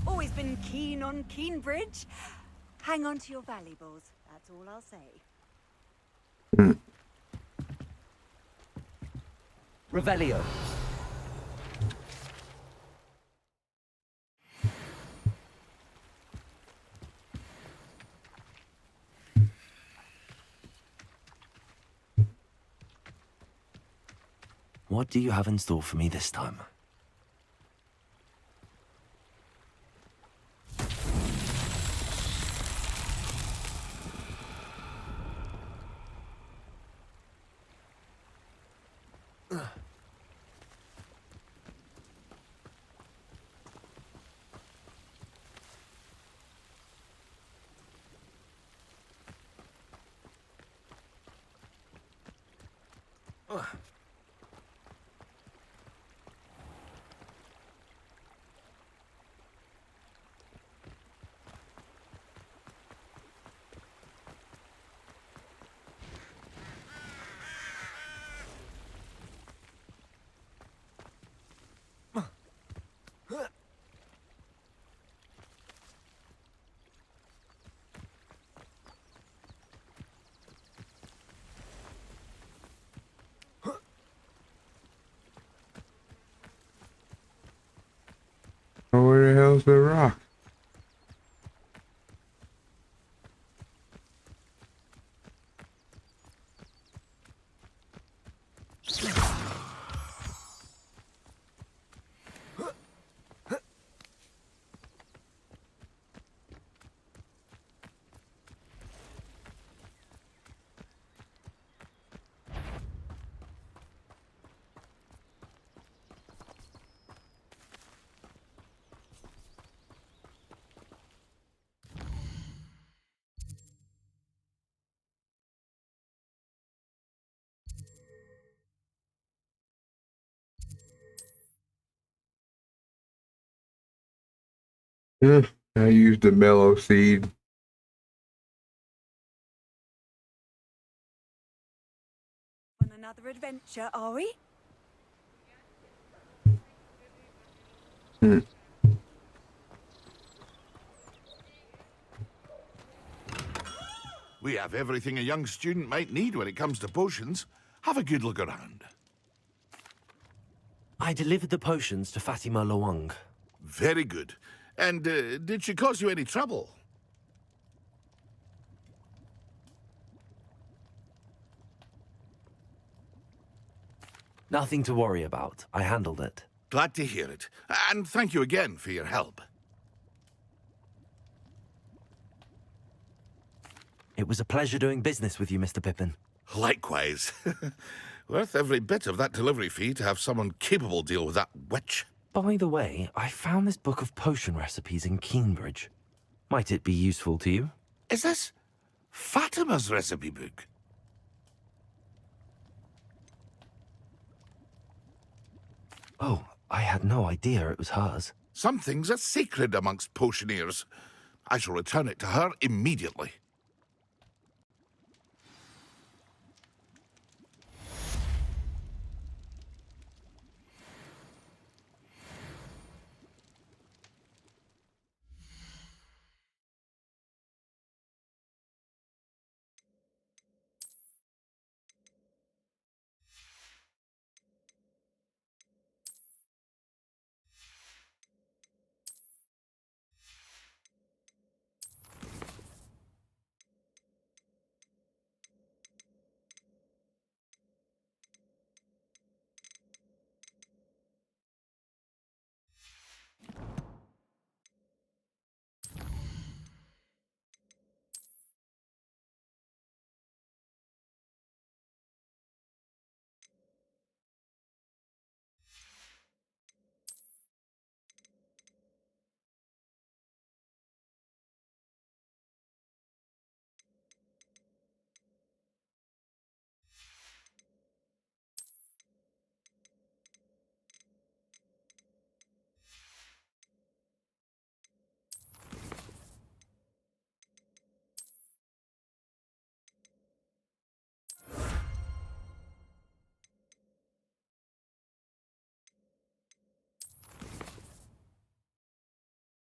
Always been keen on Keenbridge. Hang on to your valuables, that's all I'll say. Revelio. What do you have in store for me this time? Oh, where the hell's the rock? I used the mellow seed. On another adventure, are we? We have everything a young student might need when it comes to potions. Have a good look around. I delivered the potions to Fatima Lawang. Very good. And did she cause you any trouble? Nothing to worry about. I handled it. Glad to hear it. And thank you again for your help. It was a pleasure doing business with you, Mr. Pippin. Likewise. Worth every bit of that delivery fee to have someone capable deal with that witch. By the way, I found this book of potion recipes in Keenbridge. Might it be useful to you? Is this Fatima's recipe book? Oh, I had no idea it was hers. Some things are sacred amongst potioneers. I shall return it to her immediately.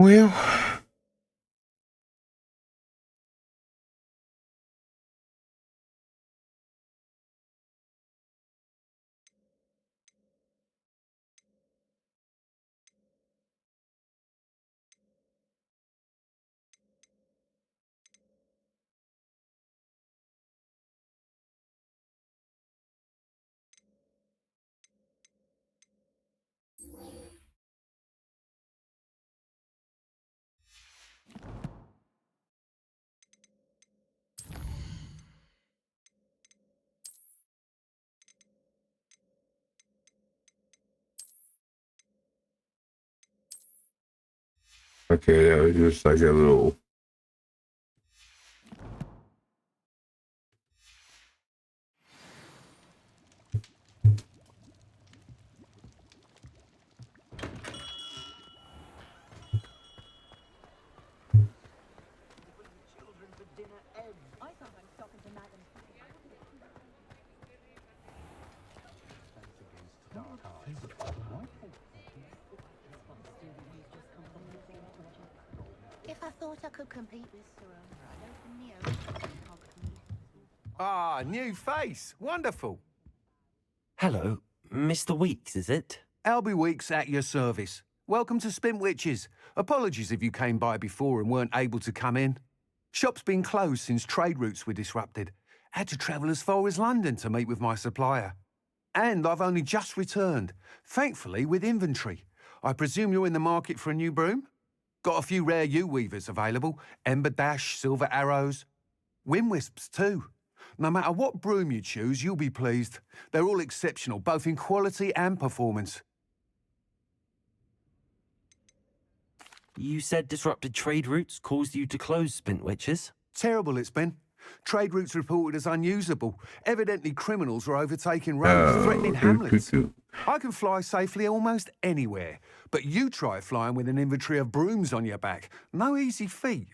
Well, okay, that was just like a little. If I thought I could compete with Sarona, I'd open the own. Ah, new face. Wonderful. Hello, Mr. Weeks, is it? Albie Weeks at your service. Welcome to Spintwitches. Apologies if you came by before and weren't able to come in. Shop's been closed since trade routes were disrupted. Had to travel as far as London to meet with my supplier. And I've only just returned, thankfully with inventory. I presume you're in the market for a new broom? Got a few rare yew-weavers available. Ember Dash, Silver Arrows. Wind-wisps too. No matter what broom you choose, you'll be pleased. They're all exceptional, both in quality and performance. You said disrupted trade routes caused you to close Spintwitches? Terrible it's been. Trade routes reported as unusable. Evidently criminals were overtaking roads, threatening hamlets. I can fly safely almost anywhere, but you try flying with an inventory of brooms on your back. No easy feat.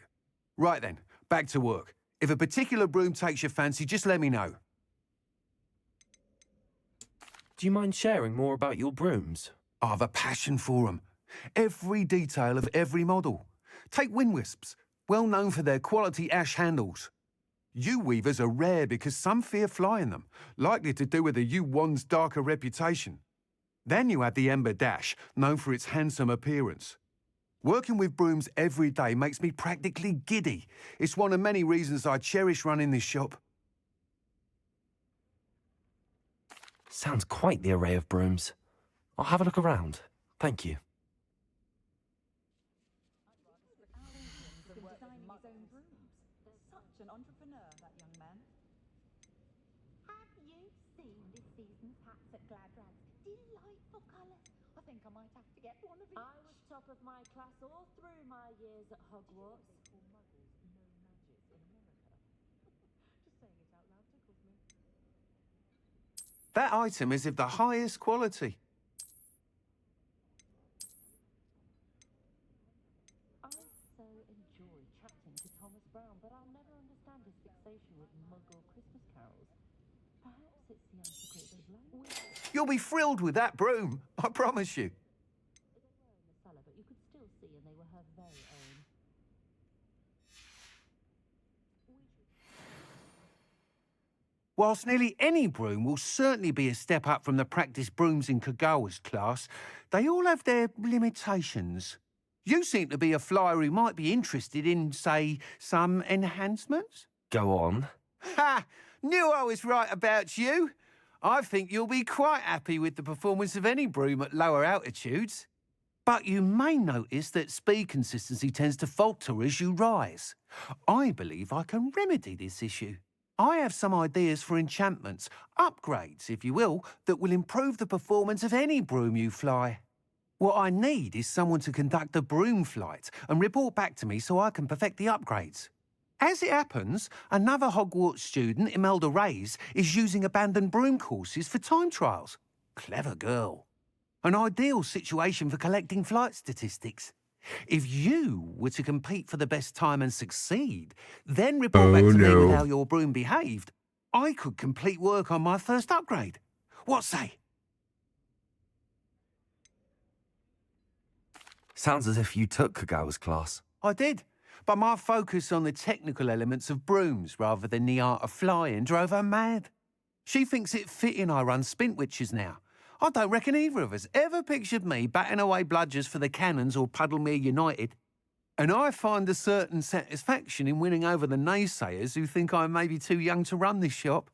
Right then, back to work. If a particular broom takes your fancy, just let me know. Do you mind sharing more about your brooms? I've a passion for them. Every detail of every model. Take wind wisps, well known for their quality ash handles. Yew weavers are rare because some fear flying them, likely to do with the yew wand's darker reputation. Then you have the Ember Dash, known for its handsome appearance. Working with brooms every day makes me practically giddy. It's one of many reasons I cherish running this shop. Sounds quite the array of brooms. I'll have a look around. Thank you. Such an entrepreneur, that young man. Have you seen this season's hats at Gladrad's? Delightful colours. I think I might have to get one of each. I was top of my class all through my years at Hogwarts. That item is of the highest quality. I so enjoy chatting to Thomas Brown, but I'll never understand his fixation with Muggle Christmas carols. Perhaps it's the unsecreted language. You'll be thrilled with that broom, I promise you. They were in the cellar, but you could still see, and they were her very own. Whilst nearly any broom will certainly be a step up from the practice brooms in Kagawa's class, they all have their limitations. You seem to be a flyer who might be interested in, say, some enhancements? Go on. Ha! Knew I was right about you. I think you'll be quite happy with the performance of any broom at lower altitudes. But you may notice that speed consistency tends to falter as you rise. I believe I can remedy this issue. I have some ideas for enchantments, upgrades, if you will, that will improve the performance of any broom you fly. What I need is someone to conduct a broom flight and report back to me so I can perfect the upgrades. As it happens, another Hogwarts student, Imelda Reyes, is using abandoned broom courses for time trials. Clever girl. An ideal situation for collecting flight statistics. If you were to compete for the best time and succeed, then report back to me with how your broom behaved, I could complete work on my first upgrade. What say? Sounds as if you took Kagawa's class. I did, but my focus on the technical elements of brooms rather than the art of flying drove her mad. She thinks it fitting I run Spintwitches now. I don't reckon either of us ever pictured me batting away bludgers for the Cannons or Puddlemere United. And I find a certain satisfaction in winning over the naysayers who think I'm maybe too young to run this shop.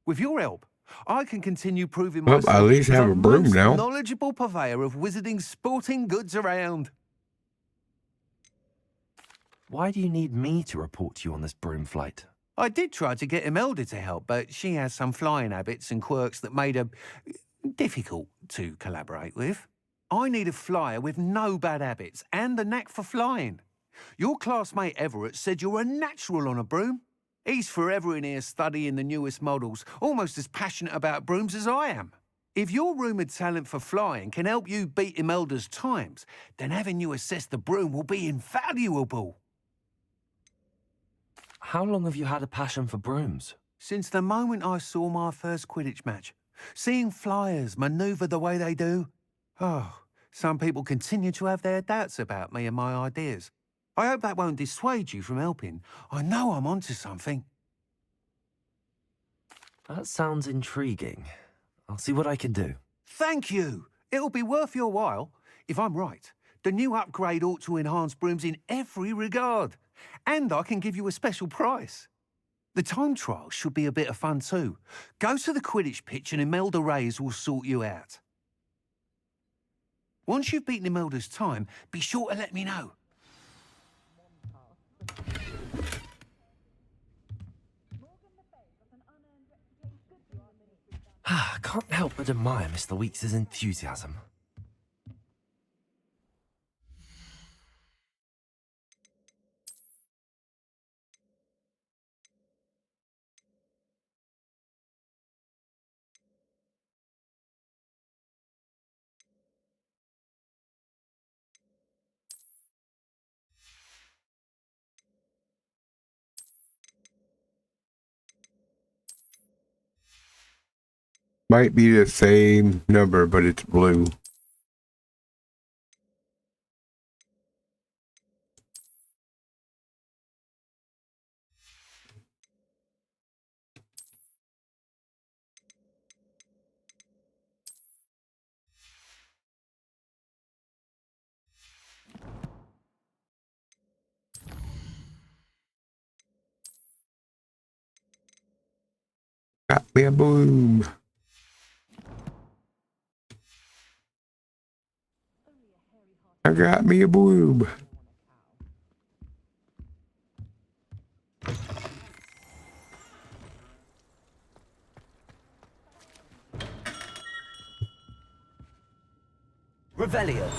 With your help, I can continue proving myself at least have a broom most now. knowledgeable purveyor of wizarding sporting goods around. Why do you need me to report to you on this broom flight? I did try to get Imelda to help, but she has some flying habits and quirks that made her difficult to collaborate with. I need a flyer with no bad habits and a knack for flying. Your classmate Everett said you're a natural on a broom. He's forever in here studying the newest models, almost as passionate about brooms as I am. If your rumoured talent for flying can help you beat Imelda's times, then having you assess the broom will be invaluable. How long have you had a passion for brooms? Since the moment I saw my first Quidditch match. Seeing flyers manoeuvre the way they do. Oh, some people continue to have their doubts about me and my ideas. I hope that won't dissuade you from helping. I know I'm onto something. That sounds intriguing. I'll see what I can do. Thank you. It'll be worth your while. If I'm right, the new upgrade ought to enhance brooms in every regard. And I can give you a special price. The time trial should be a bit of fun too. Go to the Quidditch pitch and Imelda Reyes will sort you out. Once you've beaten Imelda's time, be sure to let me know. I can't help but admire Mr. Weeks' enthusiasm. Might be the same number, but it's blue. Got me a broom. I got me a broom. Revelio.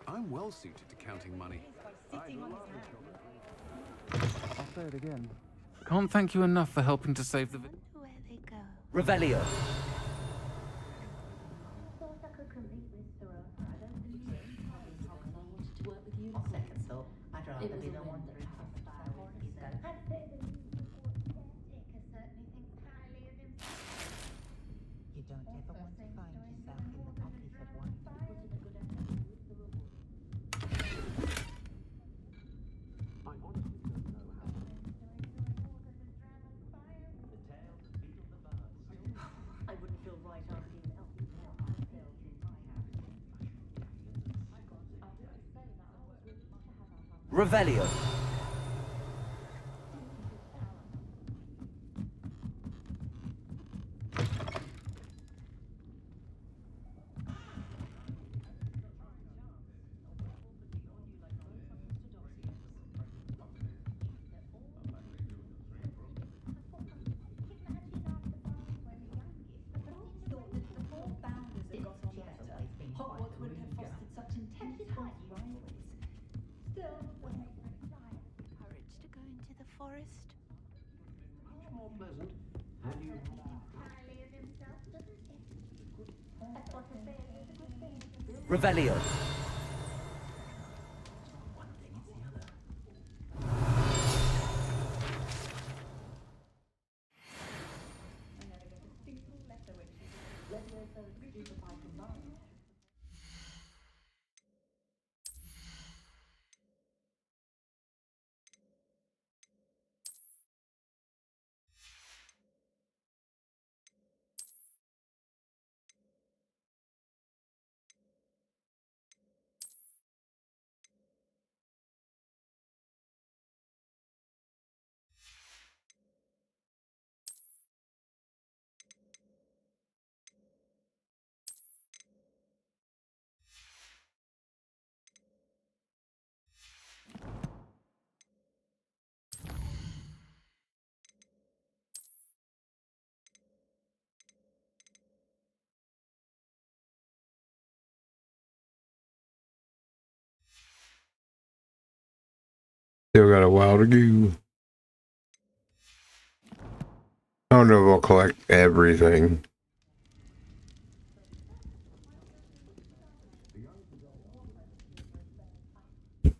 I'm well suited to counting money. I'll say it again. Can't thank you enough for helping to save the... Where they go. Revelio. You don't ever want to find yourself in the pocket of one. I wouldn't feel right asking an elf. Revelio. Hogwarts wouldn't have fostered such intense house rivalries. Still, Courage to go into the forest. Much more pleasant. Have you... Entirely of himself, doesn't it? That's what a failure is a good thing. Revelio. One thing, it's the other. Still got a while to go. I don't know if I'll collect everything.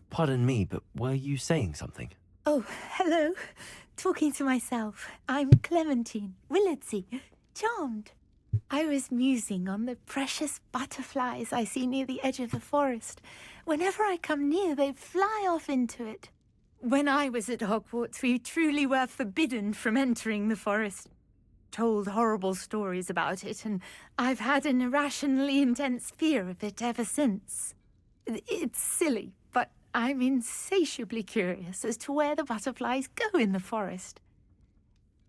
Pardon me, but were you saying something? Oh, hello. Talking to myself. I'm Clementine Willardsey. Charmed. I was musing on the precious butterflies I see near the edge of the forest. Whenever I come near, they fly off into it. When I was at Hogwarts, we truly were forbidden from entering the forest. Told horrible stories about it, and I've had an irrationally intense fear of it ever since. It's silly, but I'm insatiably curious as to where the butterflies go in the forest.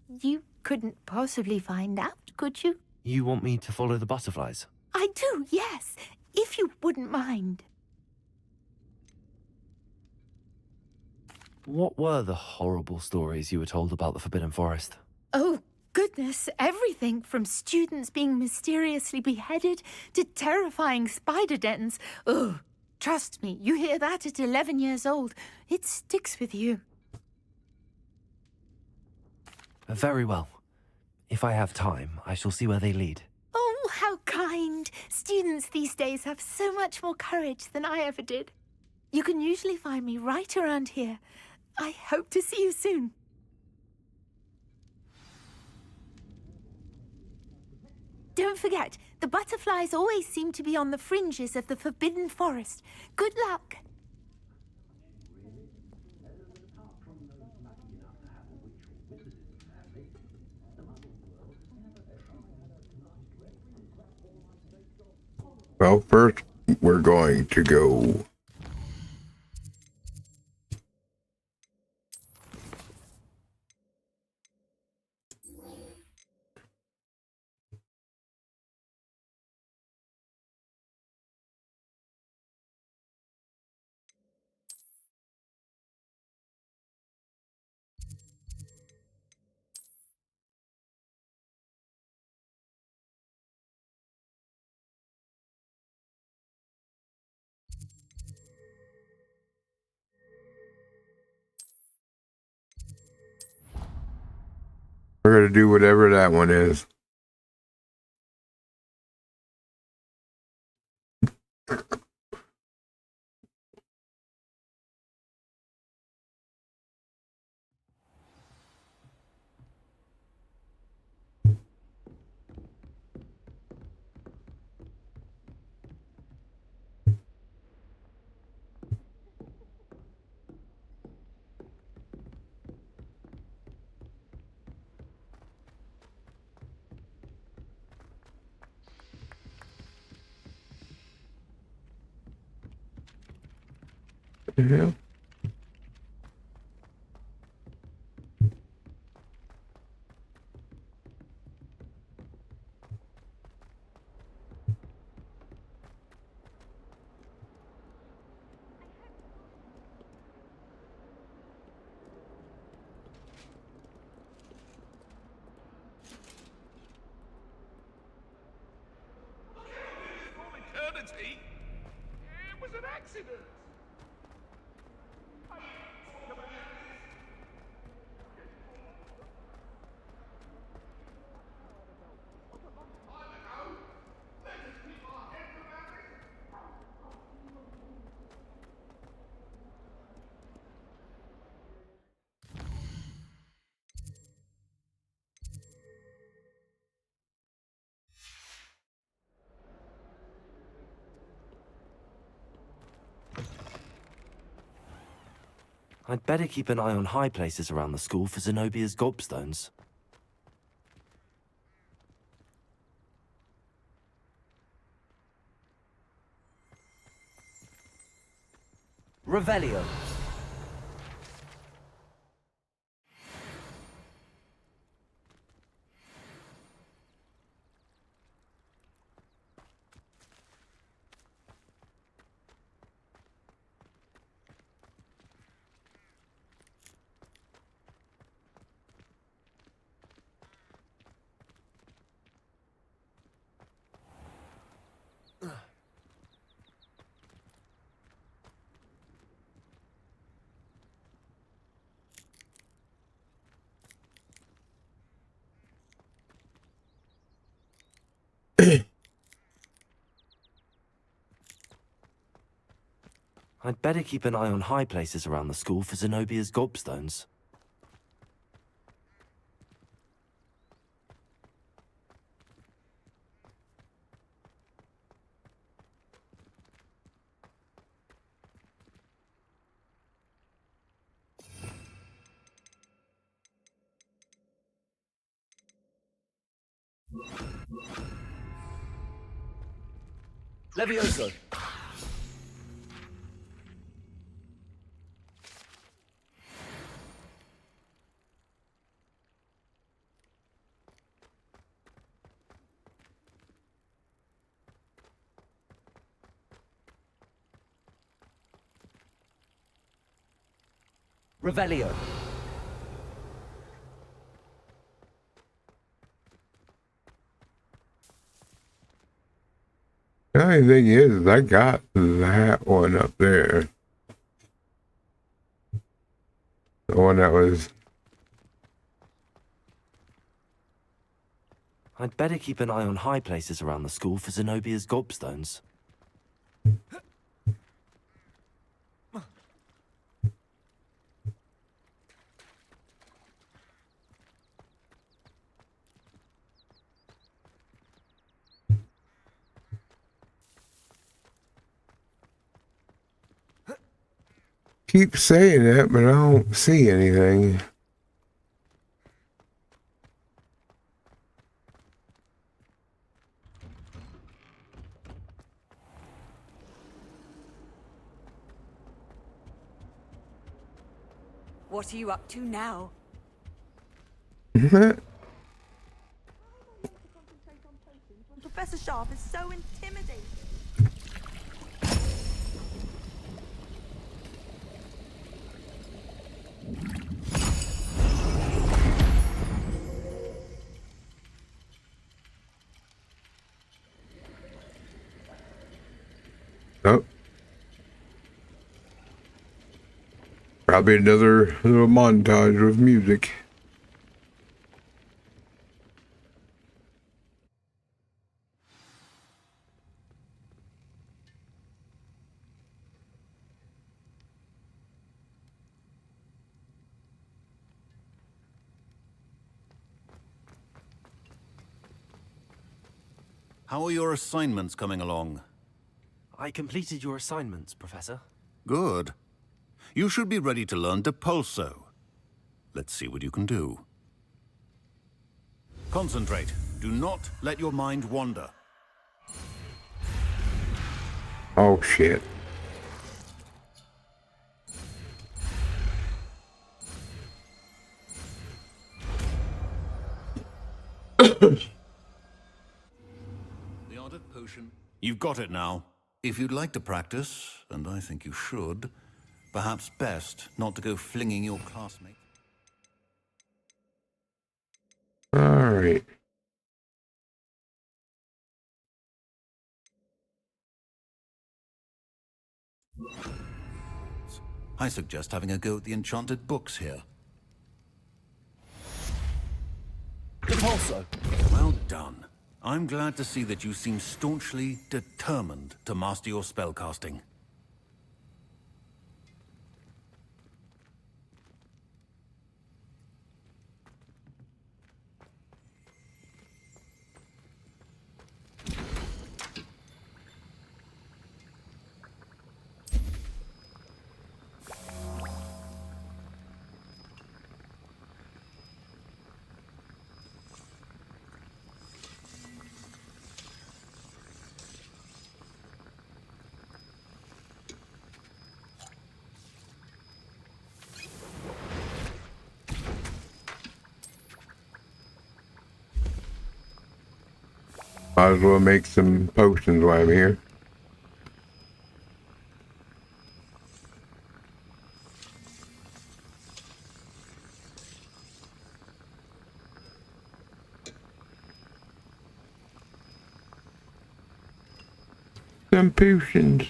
You couldn't possibly find out, could you? You want me to follow the butterflies? I do, yes, if you wouldn't mind. What were the horrible stories you were told about the Forbidden Forest? Oh, good goodness, everything from students being mysteriously beheaded to terrifying spider dens. Ugh. Trust me, you hear that at 11 years old, it sticks with you. Very well. If I have time, I shall see where they lead. Oh, how kind. Students these days have so much more courage than I ever did. You can usually find me right around here. I hope to see you soon. Don't forget, the butterflies always seem to be on the fringes of the Forbidden Forest. Good luck. Well, first, we're going to go. We're going to do whatever that one is. Yeah. Eternity? It was an accident. I'd better keep an eye on high places around the school for Zenobia's gobstones. Revelio. I'd better keep an eye on high places around the school for Zenobia's gobstones. Levioso. Revelio. only thing is, I got that one up there. The one that was... I'd better keep an eye on high places around the school for Zenobia's gobstones. Keep saying that, but I don't see anything. What are you up to now? Professor Sharp is so intimidating. Oh. Probably another little montage with music. How are your assignments coming along? I completed your assignments, Professor. Good. You should be ready to learn Depulso. Let's see what you can do. Concentrate. Do not let your mind wander. Oh, shit. The art of potion. You've got it now. If you'd like to practice, and I think you should, perhaps best not to go flinging your classmates. All right. I suggest having a go at the enchanted books here. Depulso. Well done. I'm glad to see that you seem staunchly determined to master your spellcasting. Might as well make some potions while I'm here. Some potions.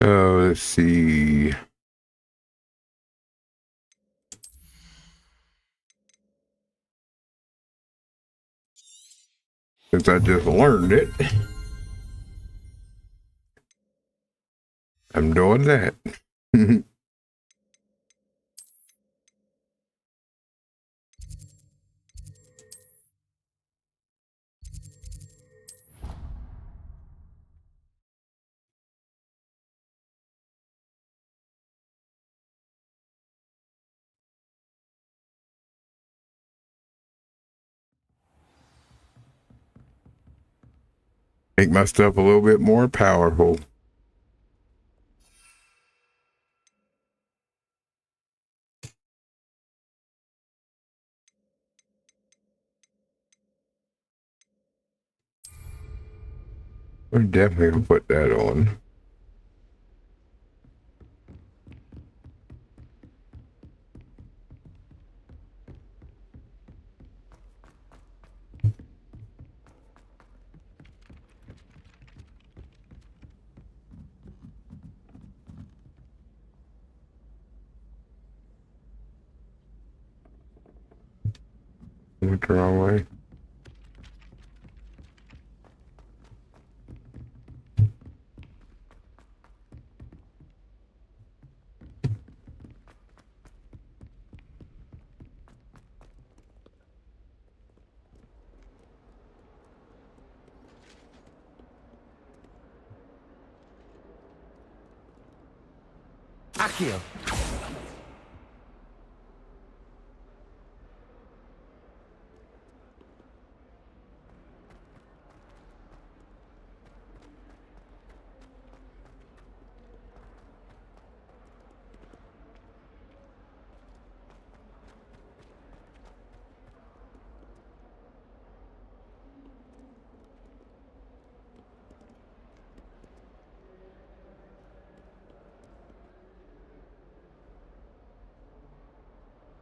Oh, let's see. since I just learned it. I'm doing that. Make my stuff a little bit more powerful. We're definitely gonna put that on. Went the wrong way. Accio.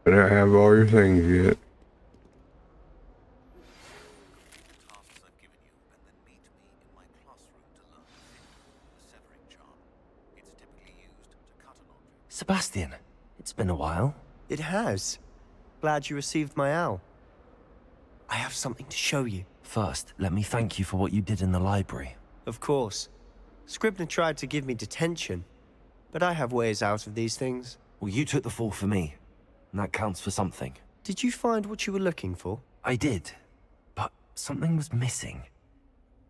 I don't have all your things yet. Sebastian, it's been a while. It has. Glad you received my owl. I have something to show you. First, let me thank you for what you did in the library. Of course. Scribner tried to give me detention, but I have ways out of these things. Well, you took the fall for me, and that counts for something. Did you find what you were looking for? I did, but something was missing.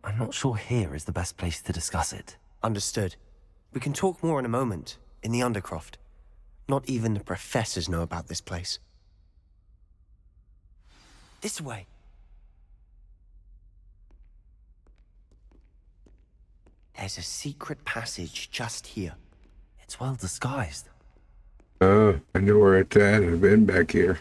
I'm not sure here is the best place to discuss it. Understood. We can talk more in a moment, in the Undercroft. Not even the professors know about this place. This way. There's a secret passage just here. It's well disguised. I know where it's at. I've been back here.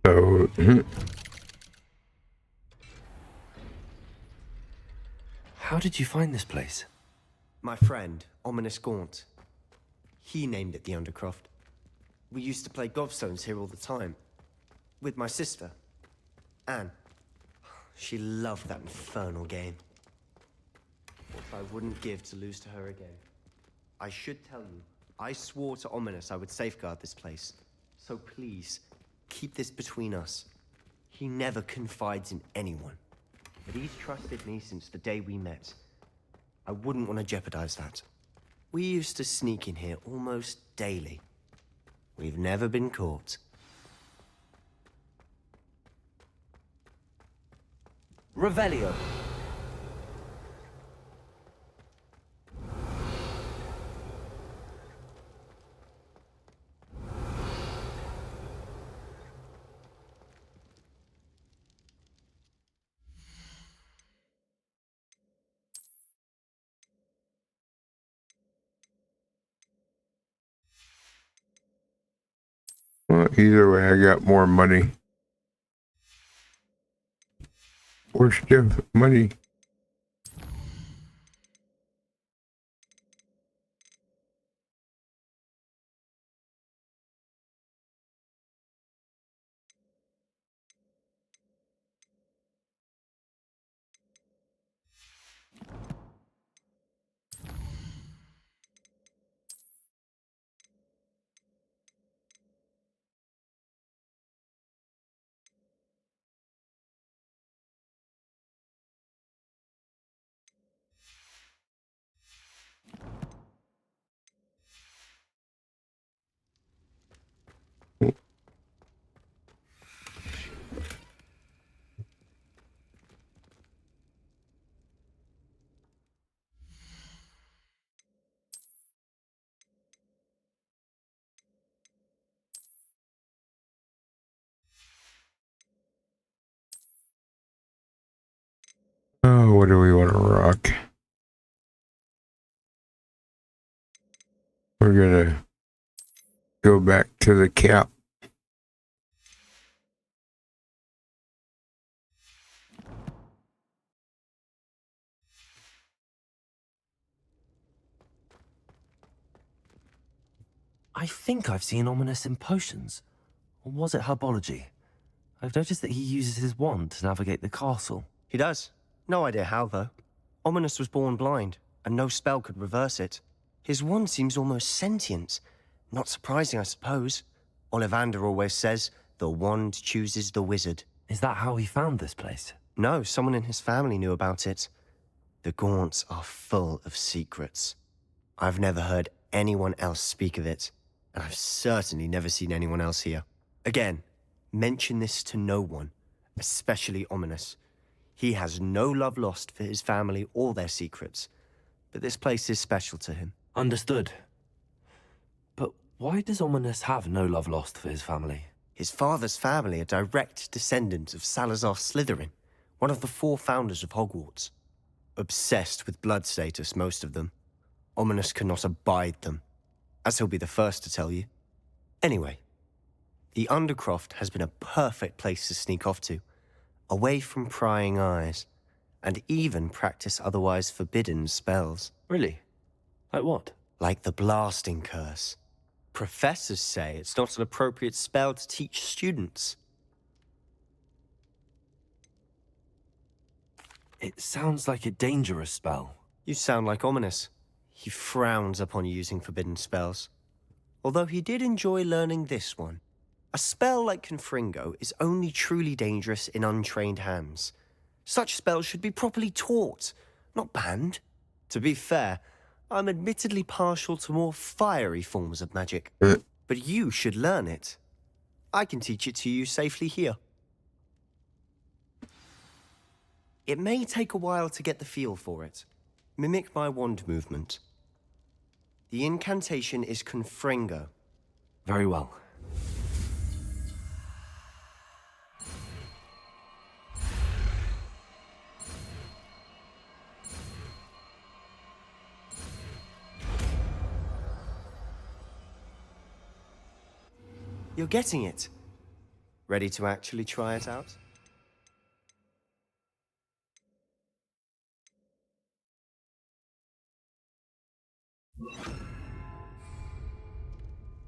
So, How did you find this place? My friend, Ominous Gaunt. He named it the Undercroft. We used to play gobstones here all the time. With my sister, Anne. She loved that infernal game. What I wouldn't give to lose to her again. I should tell you, I swore to Ominous I would safeguard this place. So please, keep this between us. He never confides in anyone. But he's trusted me since the day we met. I wouldn't want to jeopardize that. We used to sneak in here almost daily. We've never been caught. Revelio. well, either way, I got more money. More stiff money. Oh, what do we want to rock? We're gonna go back to the cap. I think I've seen Ominous in potions. Or was it herbology? I've noticed that he uses his wand to navigate the castle. He does. No idea how, though. Ominous was born blind, and no spell could reverse it. His wand seems almost sentient. Not surprising, I suppose. Ollivander always says, the wand chooses the wizard. Is that how he found this place? No, someone in his family knew about it. The Gaunts are full of secrets. I've never heard anyone else speak of it, and I've certainly never seen anyone else here. Again, mention this to no one, especially Ominous. He has no love lost for his family or their secrets, but this place is special to him. Understood. But why does Ominous have no love lost for his family? His father's family are direct descendants of Salazar Slytherin, one of the 4 founders of Hogwarts. Obsessed with blood status, most of them. Ominous cannot abide them, as he'll be the first to tell you. Anyway, the Undercroft has been a perfect place to sneak off to, away from prying eyes, and even practice otherwise forbidden spells. Really? Like what? Like the Blasting Curse. Professors say it's not an appropriate spell to teach students. It sounds like a dangerous spell. You sound like Ominous. He frowns upon using forbidden spells. Although he did enjoy learning this one. A spell like Confringo is only truly dangerous in untrained hands. Such spells should be properly taught, not banned. To be fair, I'm admittedly partial to more fiery forms of magic. But you should learn it. I can teach it to you safely here. It may take a while to get the feel for it. Mimic my wand movement. The incantation is Confringo. Very well. You're getting it. Ready to actually try it out?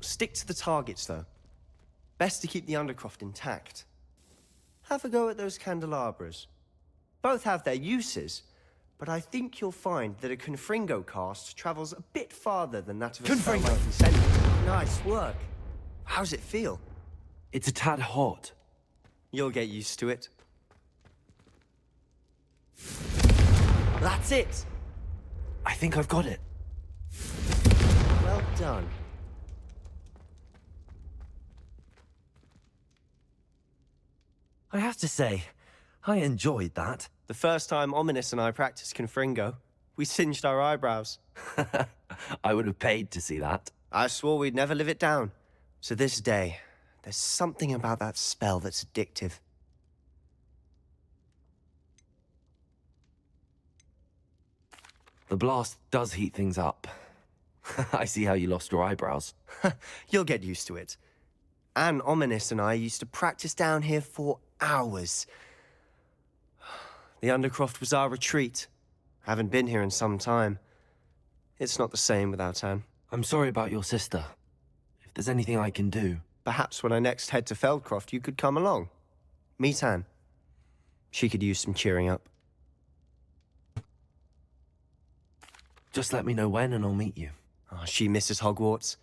Stick to the targets, though. Best to keep the Undercroft intact. Have a go at those candelabras. Both have their uses, but I think you'll find that a Confringo cast travels a bit farther than that of a spell like Incendiary. Nice work. How's it feel? It's a tad hot. You'll get used to it. That's it! I think I've got it. Well done. I have to say, I enjoyed that. The first time Ominous and I practiced Confringo, we singed our eyebrows. I would have paid to see that. I swore we'd never live it down. To this day, there's something about that spell that's addictive. The blast does heat things up. I see how you lost your eyebrows. You'll get used to it. Anne Ominous and I used to practice down here for hours. The Undercroft was our retreat. Haven't been here in some time. It's not the same without Anne. I'm sorry about your sister. If there's anything I can do... Perhaps when I next head to Feldcroft, you could come along. Meet Anne. She could use some cheering up. Just let me know when and I'll meet you. Oh, she misses Hogwarts.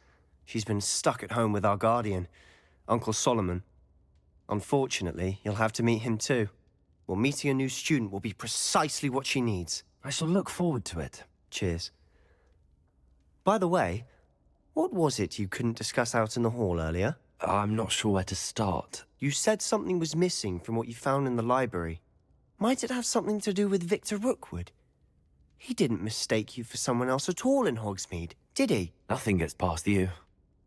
She's been stuck at home with our guardian, Uncle Solomon. Unfortunately, you'll have to meet him too. Well, meeting a new student will be precisely what she needs. I shall look forward to it. Cheers. By the way, what was it you couldn't discuss out in the hall earlier? I'm not sure where to start. You said something was missing from what you found in the library. Might it have something to do with Victor Rookwood? He didn't mistake you for someone else at all in Hogsmeade, did he? Nothing gets past you.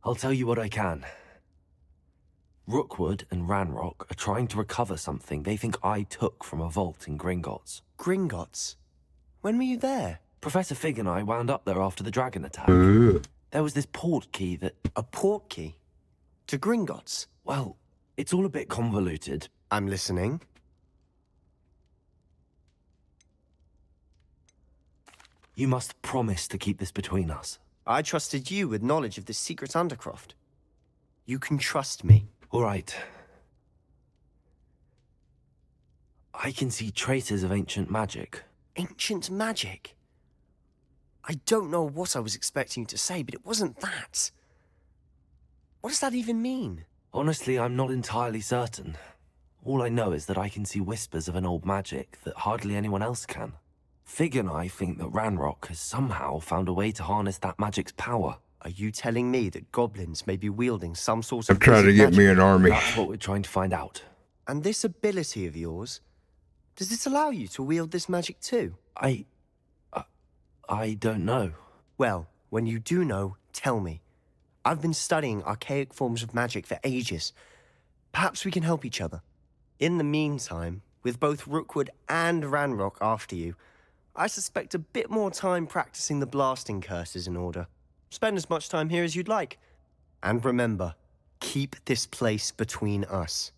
I'll tell you what I can. Rookwood and Ranrock are trying to recover something they think I took from a vault in Gringotts. Gringotts? When were you there? Professor Fig and I wound up there after the dragon attack. Ooh. There was this port key that... A port key? To Gringotts? Well, it's all a bit convoluted. I'm listening. You must promise to keep this between us. I trusted you with knowledge of this secret undercroft. You can trust me. All right. I can see traces of ancient magic. Ancient magic? I don't know what I was expecting you to say, but it wasn't that. What does that even mean? Honestly, I'm not entirely certain. All I know is that I can see whispers of an old magic that hardly anyone else can. Fig and I think that Ranrock has somehow found a way to harness that magic's power. Are you telling me that goblins may be wielding some sort of... I'm trying to get magic? me an army. That's what we're trying to find out. And this ability of yours, does this allow you to wield this magic too? I don't know. Well, when you do know, tell me. I've been studying archaic forms of magic for ages. Perhaps we can help each other. In the meantime, with both Rookwood and Ranrock after you, I suspect a bit more time practicing the blasting curse is in order. Spend as much time here as you'd like. And remember, keep this place between us.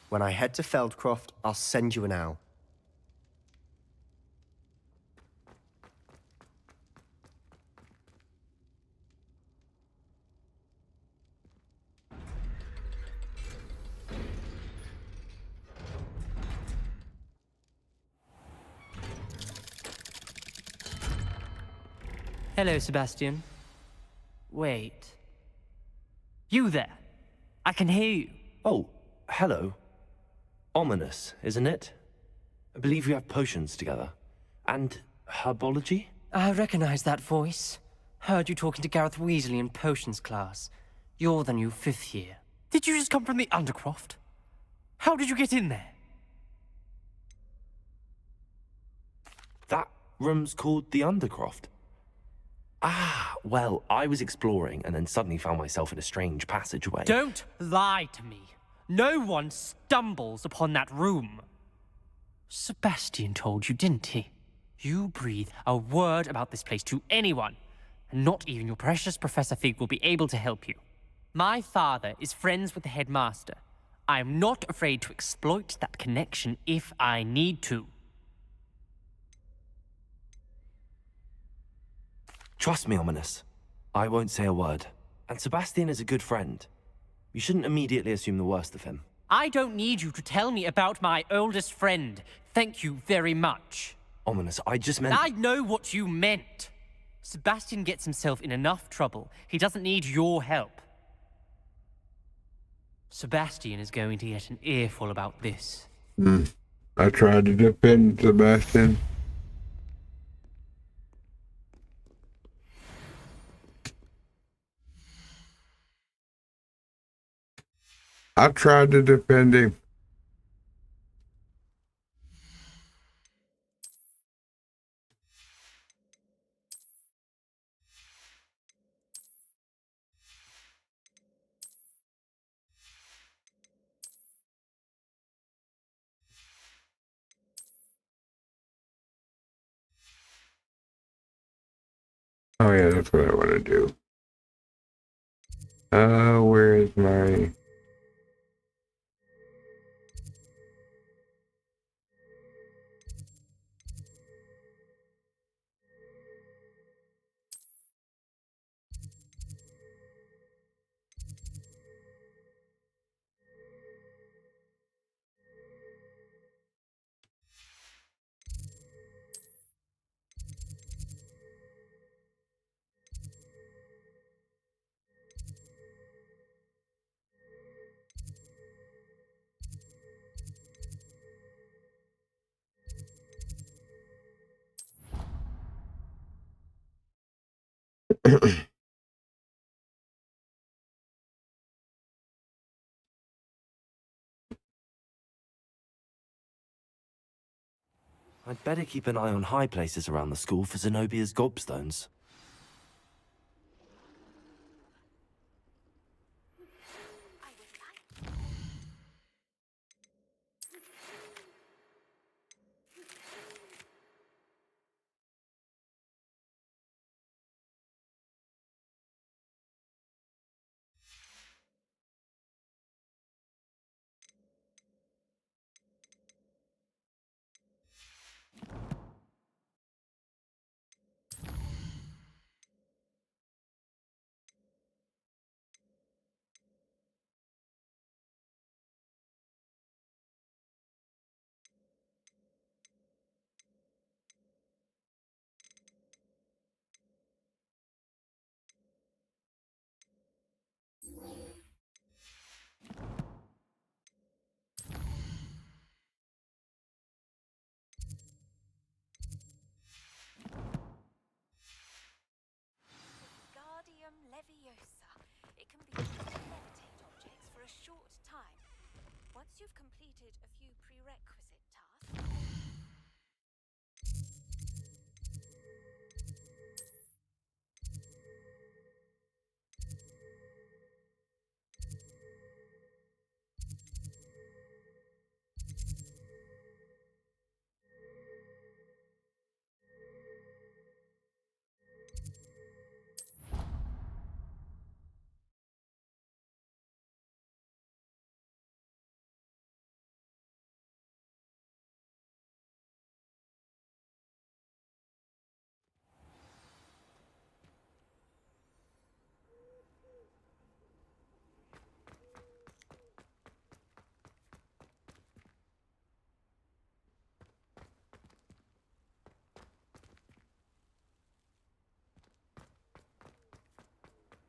When I head to Feldcroft, I'll send you an owl. Hello, Sebastian. Wait. You there? I can hear you. Oh, hello. Ominous, isn't it? I believe we have potions together. And herbology? I recognize that voice. Heard you talking to Gareth Weasley in potions class. You're the new 5th year. Did you just come from the Undercroft? How did you get in there? That room's called the Undercroft. Ah, well, I was exploring and then suddenly found myself in a strange passageway. Don't lie to me. No one stumbles upon that room. Sebastian told you, didn't he? You breathe a word about this place to anyone, and not even your precious Professor Fig will be able to help you. My father is friends with the headmaster. I am not afraid to exploit that connection if I need to. Trust me, Ominous. I won't say a word. And Sebastian is a good friend. You shouldn't immediately assume the worst of him. I don't need you to tell me about my oldest friend. Thank you very much. Ominous, I just meant... I know what you meant. Sebastian gets himself in enough trouble. He doesn't need your help. Sebastian is going to get an earful about this. I tried to defend Sebastian. I tried to defend him. Oh yeah, that's what I want to do. Where is my... I'd better keep an eye on high places around the school for Zenobia's gobstones. you've completed a few prerequisite tasks.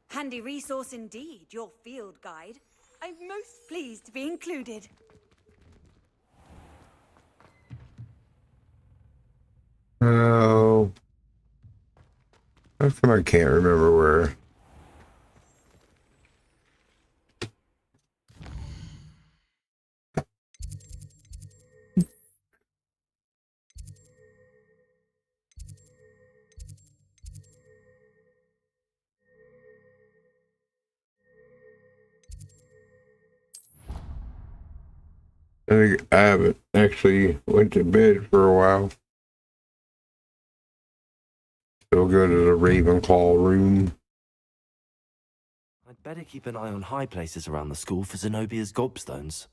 Handy resource indeed, your field guide. I'm most pleased to be included. Oh. How come I can't remember where? I think I haven't actually went to bed for a while. Still go to the Ravenclaw room. I'd better keep an eye on high places around the school for Zenobia's gobstones.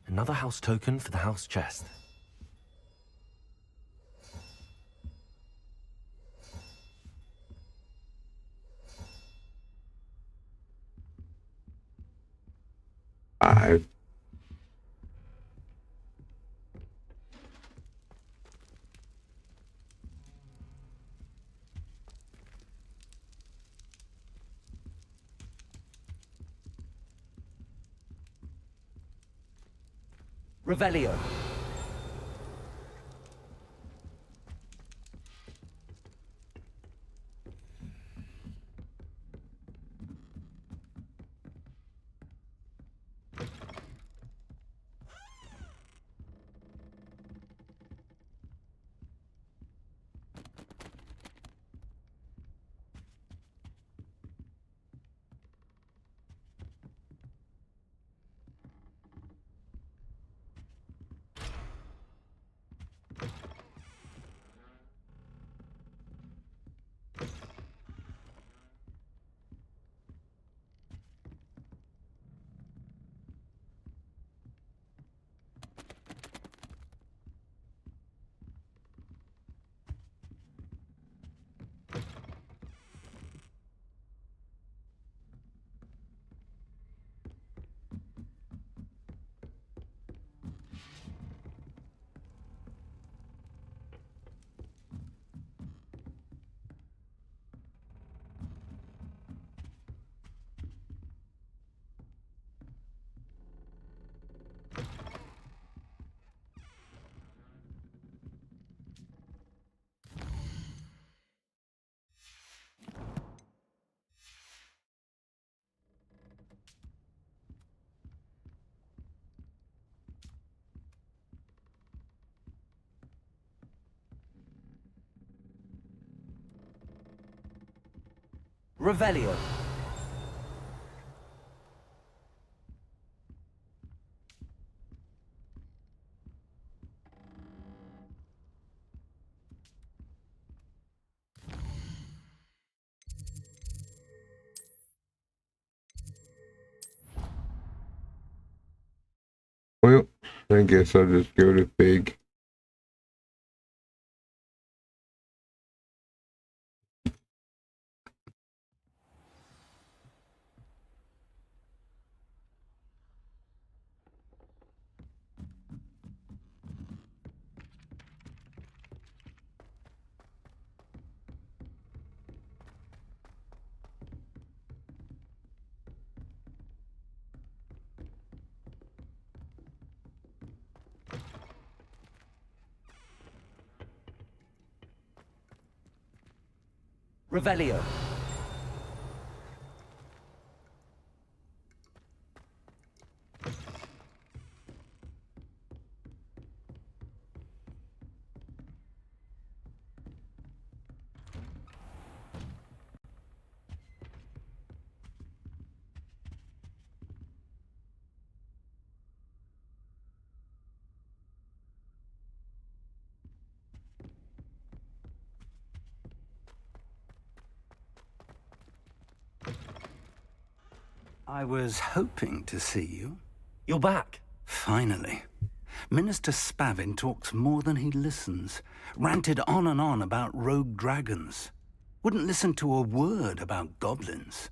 Another house token for the house chest. Five. Revelio. Revelio. I guess I'll just go to Fig. Revelio. I was hoping to see you. You're back. Finally. Minister Spavin talks more than he listens. Ranted on and on about rogue dragons. Wouldn't listen to a word about goblins.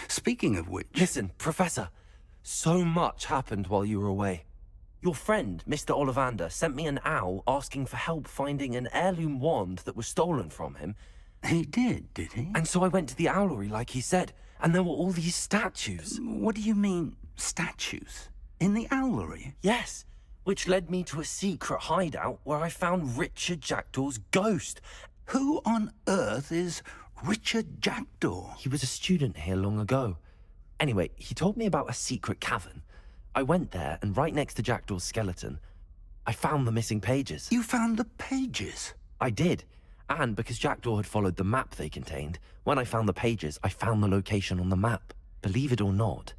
Speaking of which... Listen, Professor. So much happened while you were away. Your friend, Mr. Ollivander, sent me an owl asking for help finding an heirloom wand that was stolen from him. He did he? And so I went to the owlery like he said, and there were all these statues. What do you mean, statues? In the owlery? Yes, which led me to a secret hideout where I found Richard Jackdaw's ghost. Who on earth is Richard Jackdaw? He was a student here long ago. Anyway, he told me about a secret cavern. I went there, and right next to Jackdaw's skeleton, I found the missing pages. You found the pages? I did. And because Jackdaw had followed the map they contained, when I found the pages, I found the location on the map. Believe it or not,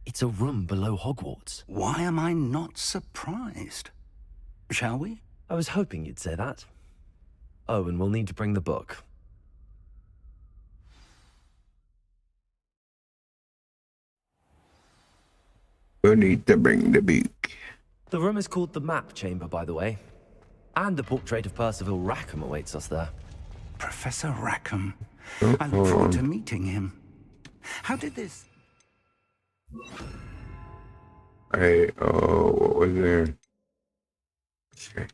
it's a room below Hogwarts. Why am I not surprised? Shall we? I was hoping you'd say that. Oh, and we'll need to bring the book. We'll need to bring the book. The room is called the Map Chamber, by the way. And a portrait of Percival Rackham awaits us there. Professor Rackham. I look forward to meeting him. How did this... What was there? Okay.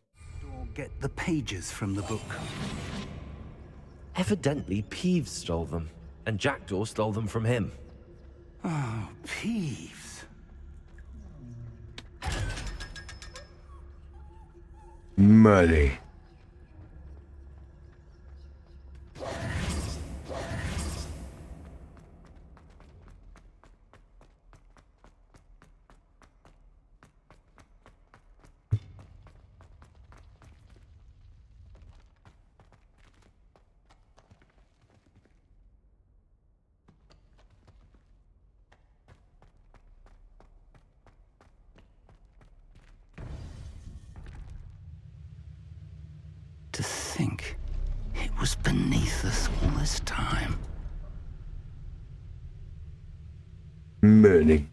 Or get the pages from the book? Evidently, Peeves stole them, and Jackdaw stole them from him. Oh, Peeves. Money. To think it was beneath us all this time. Money.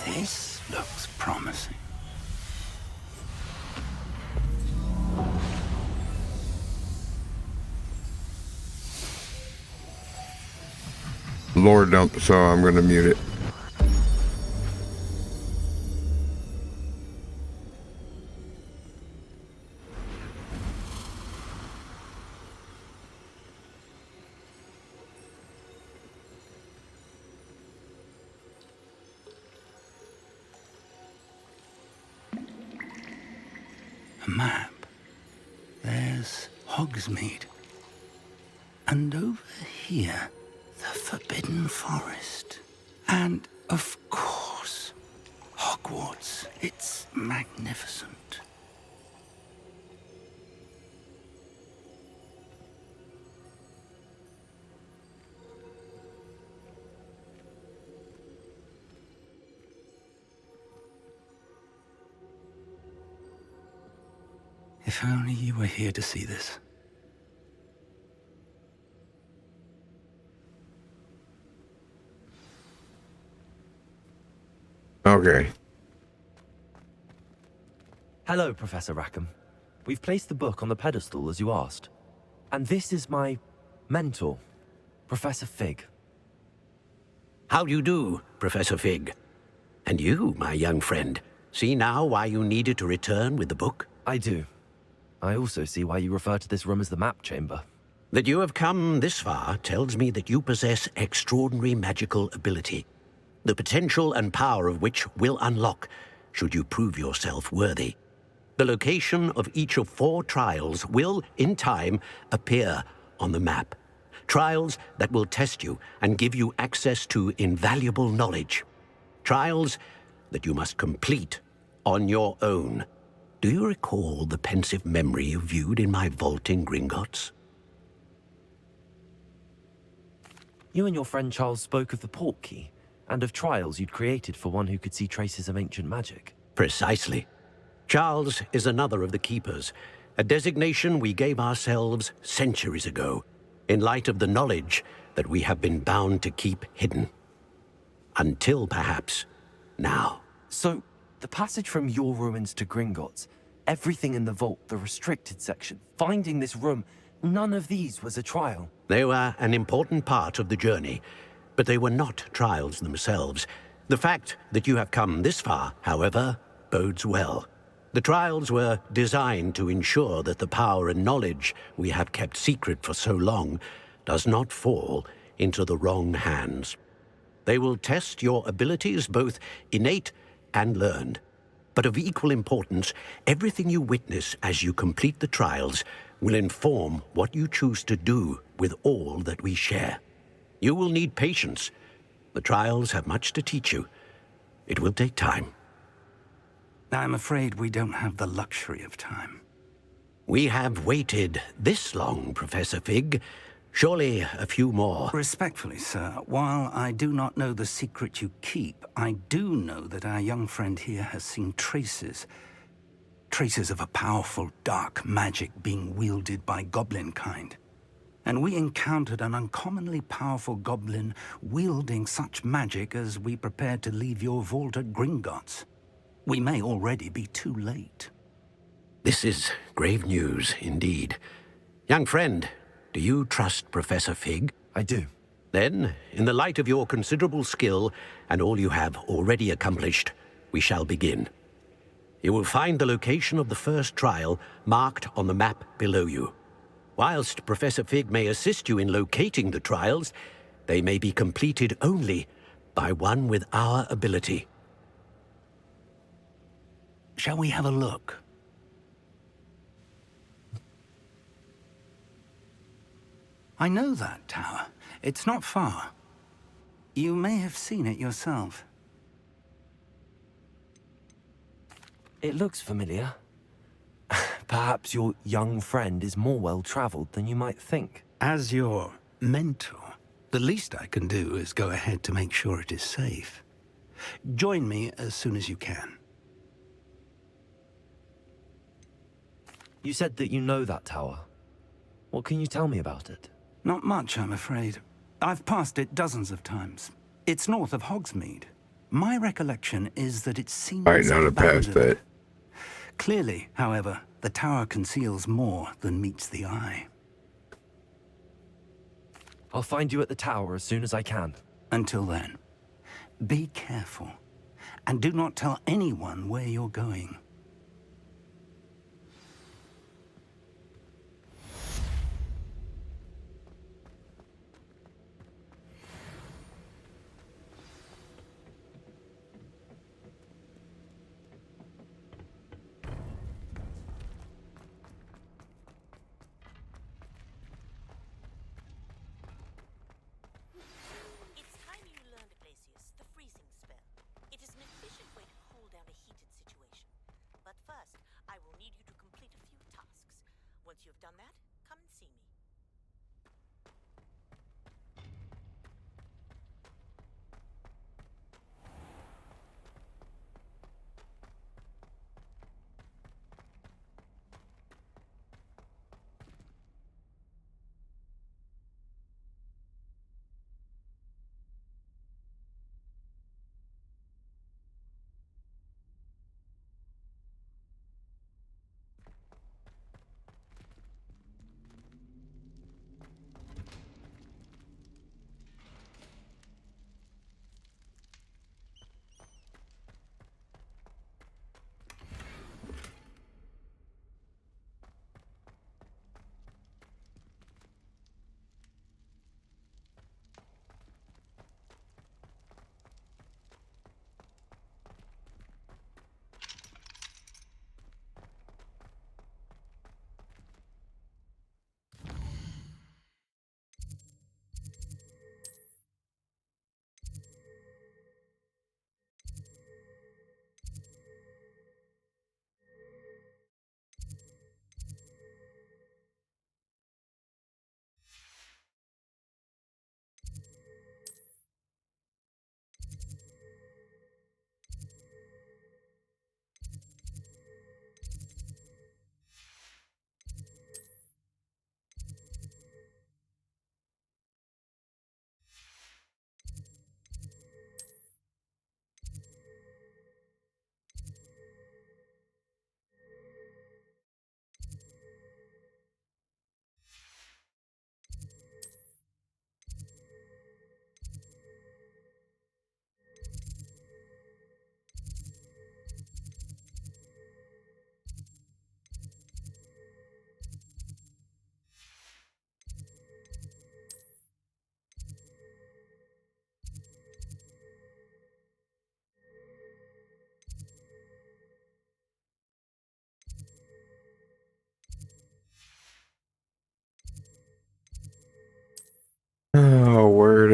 This looks promising. Lore dump, so I'm gonna mute it. A map. There's Hogsmeade. And over here, the Forbidden Forest. And, of course, Hogwarts. It's magnificent. If only you were here to see this. Okay. Hello, Professor Rackham. We've placed the book on the pedestal as you asked. And this is my mentor, Professor Fig. How do you do, Professor Fig? And you, my young friend, see now why you needed to return with the book? I do. I also see why you refer to this room as the map chamber. That you have come this far tells me that you possess extraordinary magical ability, the potential and power of which will unlock should you prove yourself worthy. The location of each of 4 trials will, in time, appear on the map. Trials that will test you and give you access to invaluable knowledge. Trials that you must complete on your own. Do you recall the pensive memory you viewed in my vault in Gringotts? You and your friend Charles spoke of the port key, and of trials you'd created for one who could see traces of ancient magic. Precisely. Charles is another of the Keepers, a designation we gave ourselves centuries ago, in light of the knowledge that we have been bound to keep hidden. Until, perhaps, now. So, the passage from your ruins to Gringotts, everything in the vault, the restricted section, finding this room, none of these was a trial. They were an important part of the journey, but they were not trials themselves. The fact that you have come this far, however, bodes well. The trials were designed to ensure that the power and knowledge we have kept secret for so long does not fall into the wrong hands. They will test your abilities, both innate and learned. But of equal importance, everything you witness as you complete the trials will inform what you choose to do with all that we share. You will need patience. The trials have much to teach you. It will take time. I'm afraid we don't have the luxury of time. We have waited this long, Professor Fig. Surely a few more. Respectfully, sir, while I do not know the secret you keep, I do know that our young friend here has seen traces of a powerful dark magic being wielded by goblin kind. And we encountered an uncommonly powerful goblin wielding such magic as we prepared to leave your vault at Gringotts. We may already be too late. This is grave news, indeed. Young friend, do you trust Professor Fig? I do. Then, in the light of your considerable skill and all you have already accomplished, we shall begin. You will find the location of the first trial marked on the map below you. Whilst Professor Fig may assist you in locating the trials, they may be completed only by one with our ability. Shall we have a look? I know that tower. It's not far. You may have seen it yourself. It looks familiar. Perhaps your young friend is more well-traveled than you might think. As your mentor, the least I can do is go ahead to make sure it is safe. Join me as soon as you can. You said that you know that tower. What can you tell me about it? Not much, I'm afraid. I've passed it dozens of times. It's north of Hogsmeade. My recollection is that it seems I know to pass that. Clearly, however, the tower conceals more than meets the eye. I'll find you at the tower as soon as I can. Until then, be careful, and do not tell anyone where you're going.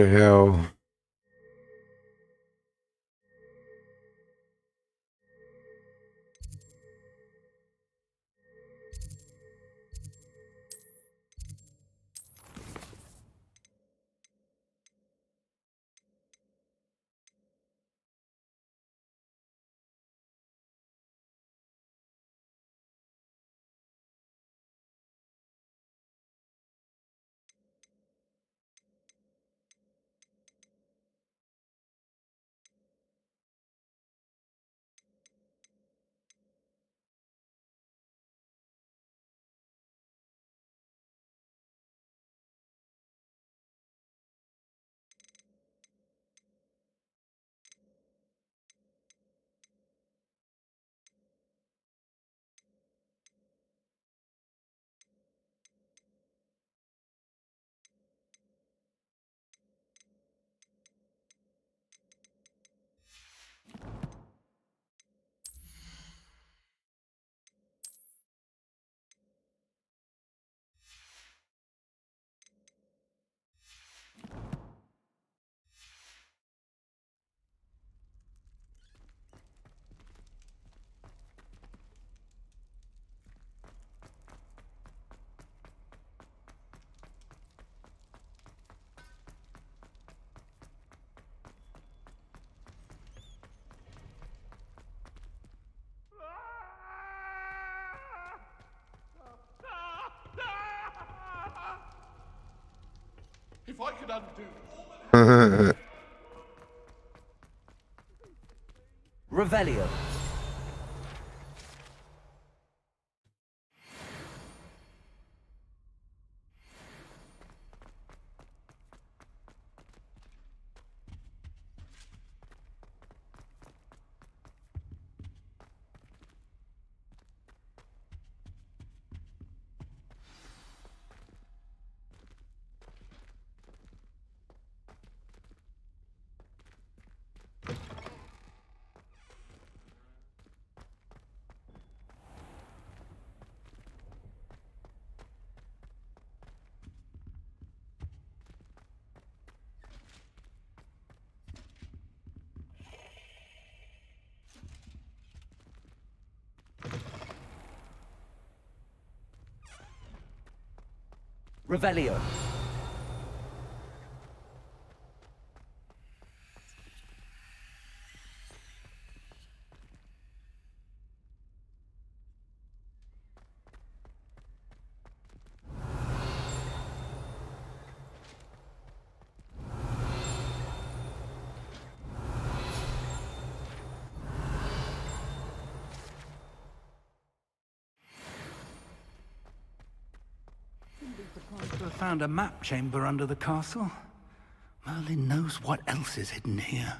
the hell? If I could undo... Revelio. Revelio. I found a map chamber under the castle. Merlin knows what else is hidden here.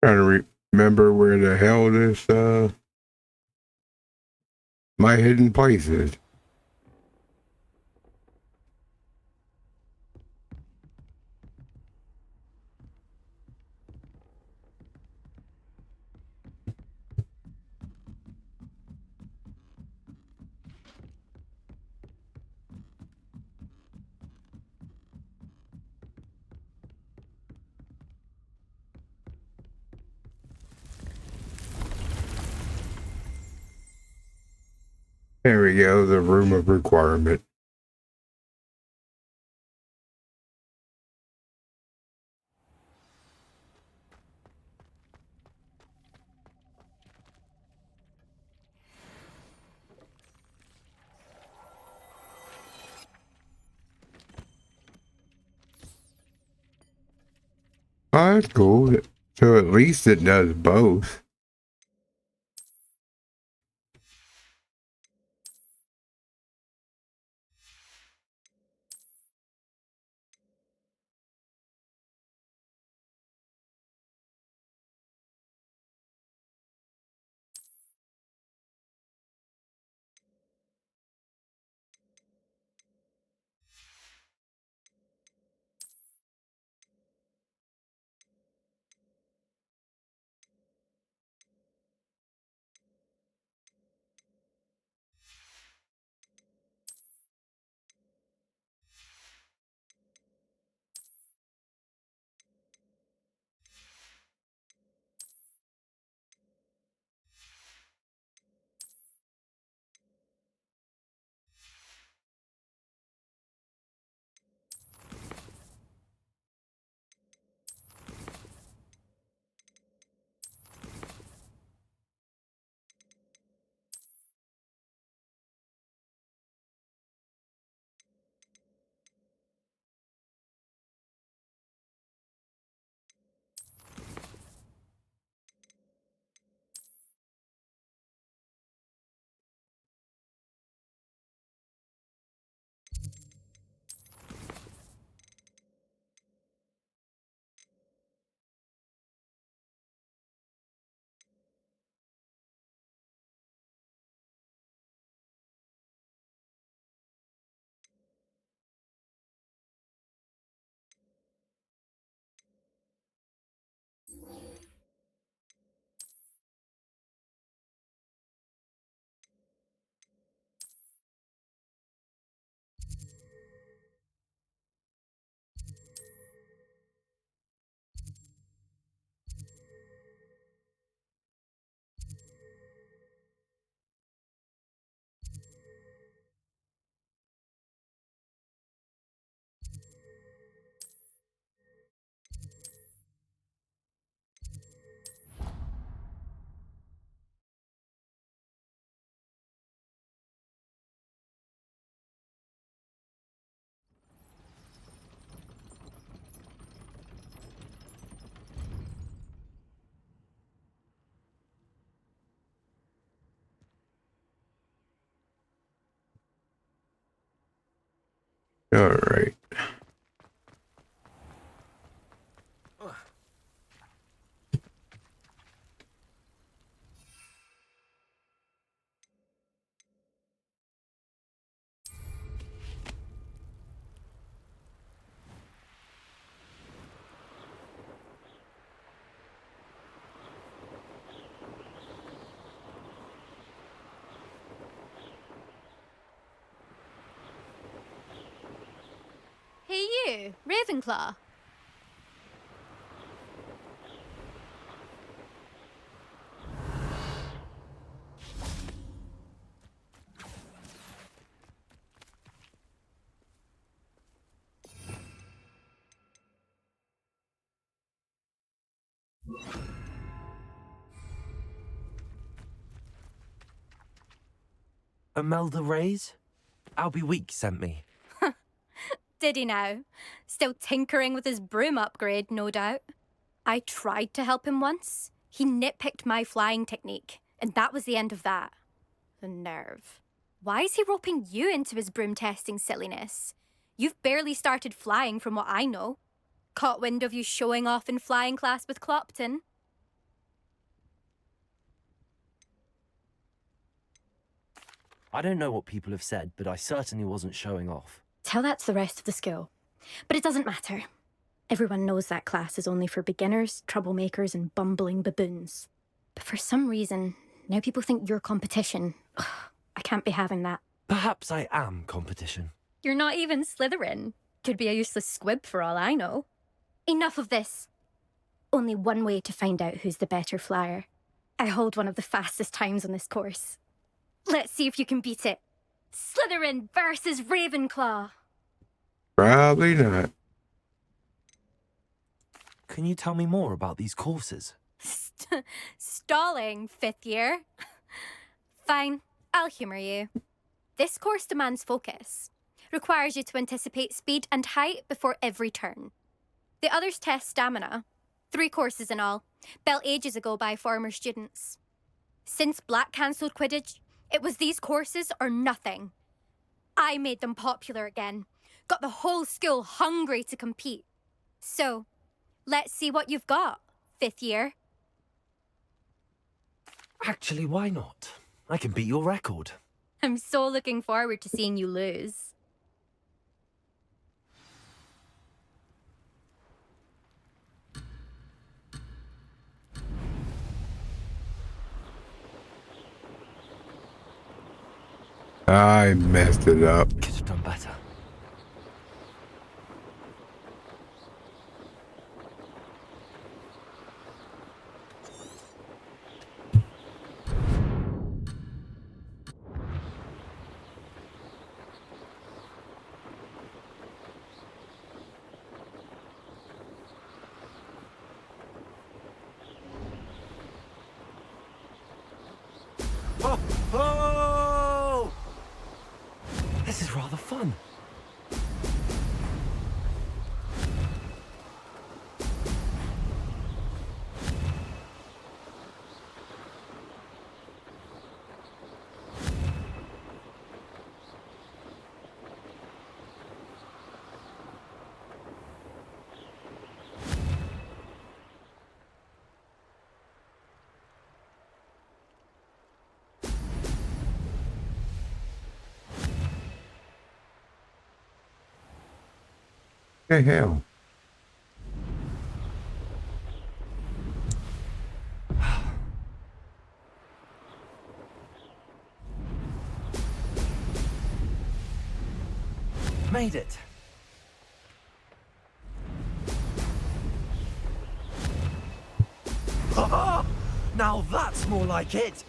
Trying to remember where the hell this my hidden place is. There we go, the room of requirement. Oh, that's cool. So at least it does both. All right. Hey you, Ravenclaw. Imelda Reyes? Albie Week sent me. Did he now? Still tinkering with his broom upgrade, no doubt. I tried to help him once. He nitpicked my flying technique, and that was the end of that. The nerve. Why is he roping you into his broom testing silliness? You've barely started flying from what I know. Caught wind of you showing off in flying class with Clopton. I don't know what people have said, but I certainly wasn't showing off. Tell that to the rest of the school. But it doesn't matter. Everyone knows that class is only for beginners, troublemakers, and bumbling baboons. But for some reason, now people think you're competition. Ugh, I can't be having that. Perhaps I am competition. You're not even Slytherin. Could be a useless squib for all I know. Enough of this. Only one way to find out who's the better flyer. I hold one of the fastest times on this course. Let's see if you can beat it. Slytherin versus Ravenclaw. Probably not. Can you tell me more about these courses? Stalling, fifth year. Fine, I'll humour you. This course demands focus. Requires you to anticipate speed and height before every turn. The others test stamina. 3 courses in all, built ages ago by former students. Since Black cancelled Quidditch, it was these courses or nothing. I made them popular again, got the whole school hungry to compete. So, let's see what you've got, 5th year. Actually, why not? I can beat your record. I'm so looking forward to seeing you lose. I messed it up. Could have done better. Oh! This is rather fun. The hell? Made it. Now that's more like it.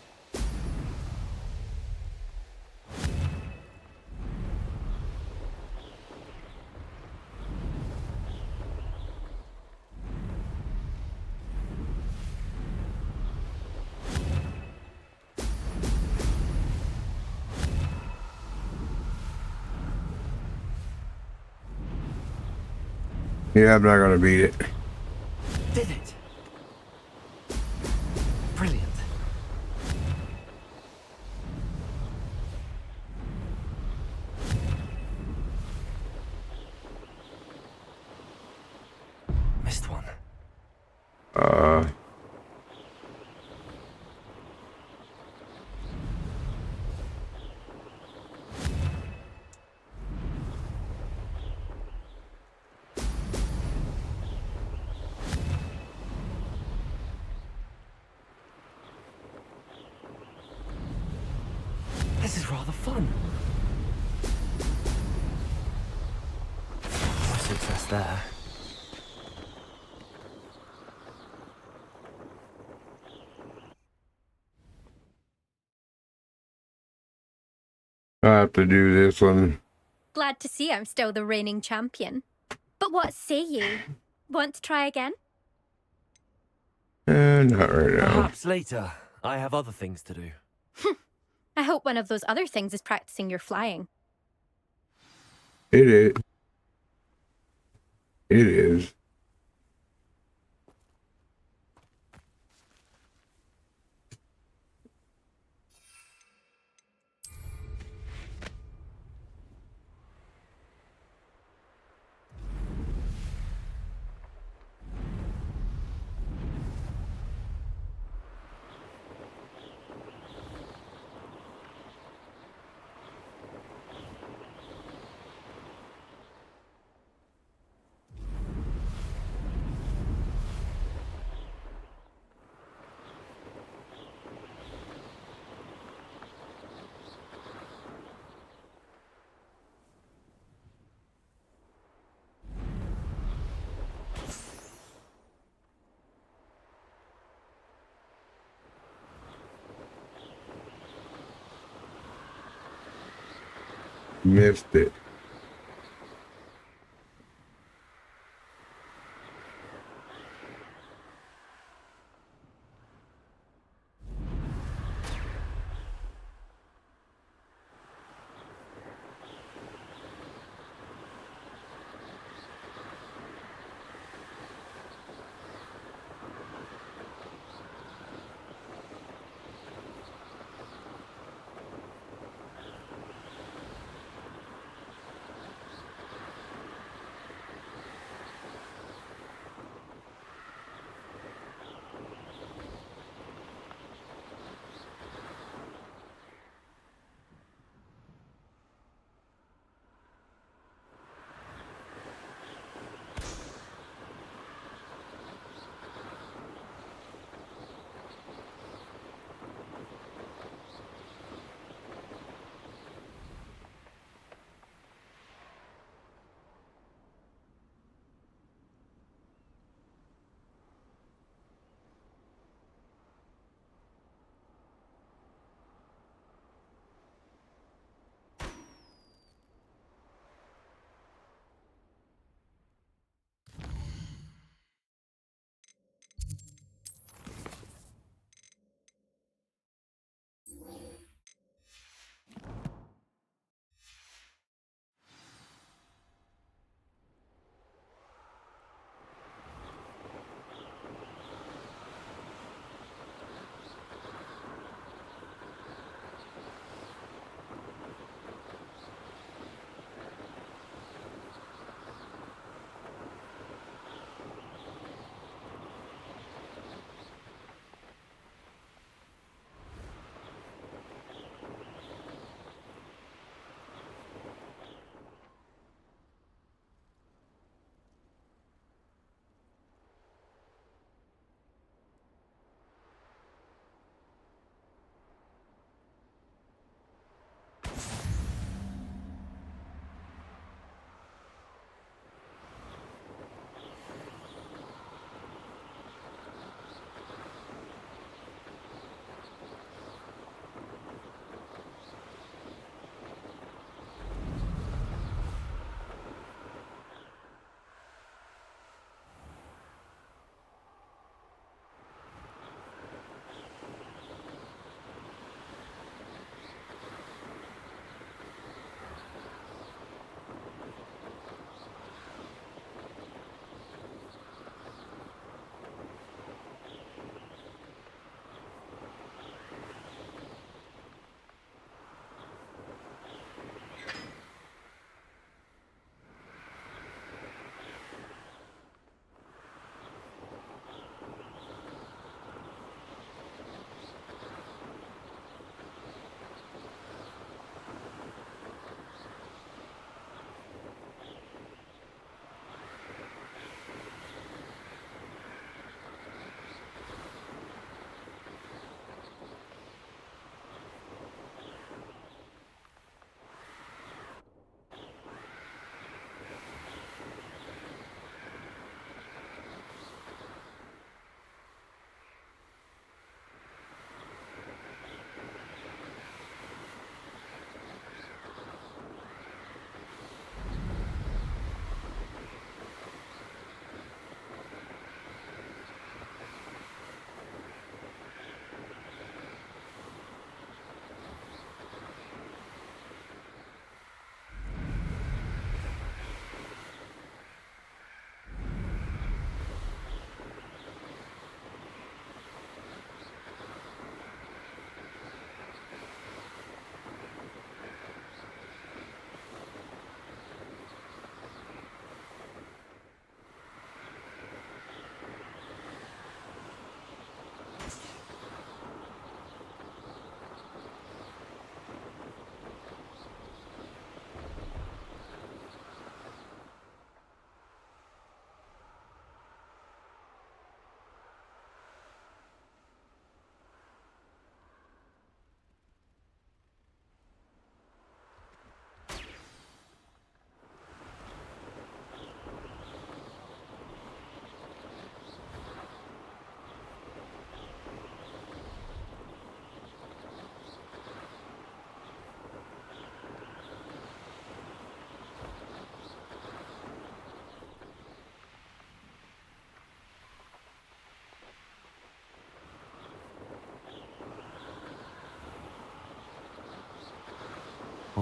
Yeah, I'm not gonna beat it. Did it. Brilliant. Missed one. This is rather fun. No success there. I have to do this one. Glad to see I'm still the reigning champion. But what say you? Want to try again? Not right now. Perhaps later. I have other things to do. I hope one of those other things is practicing your flying. It is. It is. Missed it.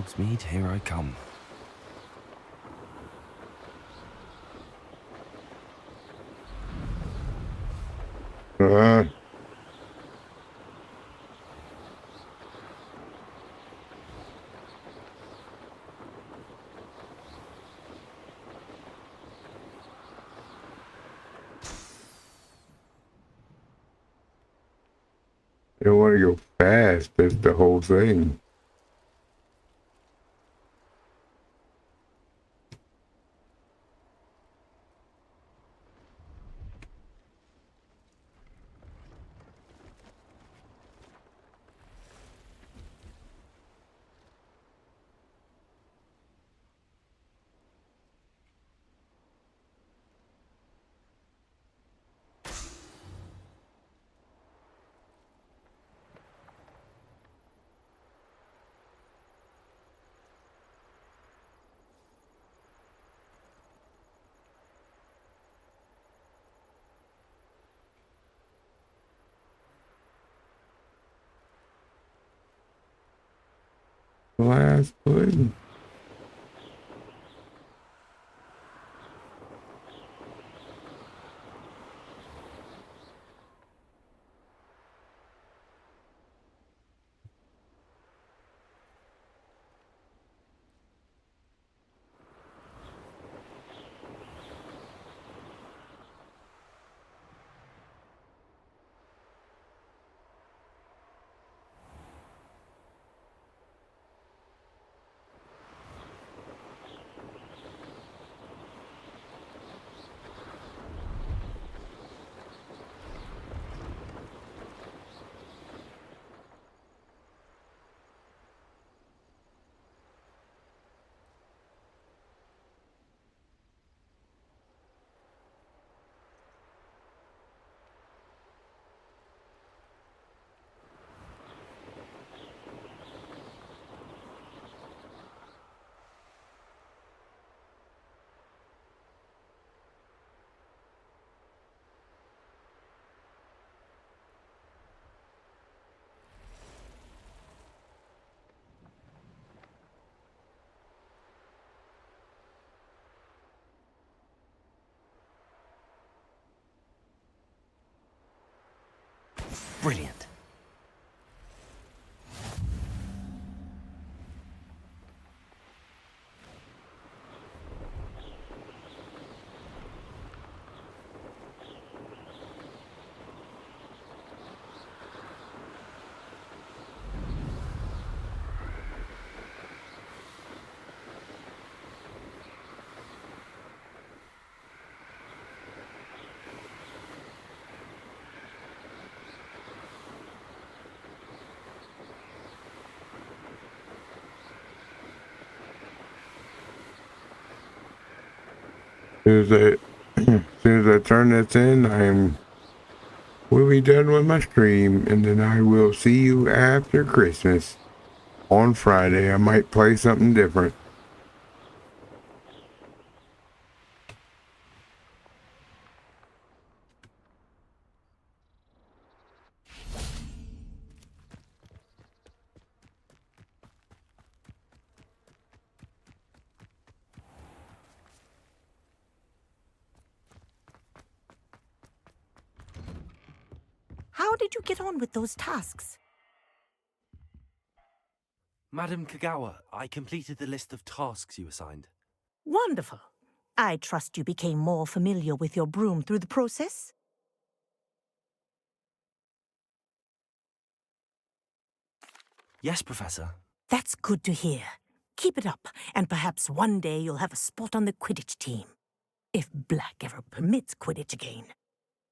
Hogsmeade, here I come. Uh, you don't want to go fast. That's the whole thing. Last pudding. Brilliant. As soon as I turn this in, we'll be done with my stream, and then I will see you after Christmas on Friday. I might play something different. How did you get on with those tasks? Madam Kagawa, I completed the list of tasks you assigned. Wonderful. I trust you became more familiar with your broom through the process? Yes, Professor. That's good to hear. Keep it up, and perhaps one day you'll have a spot on the Quidditch team. If Black ever permits Quidditch again.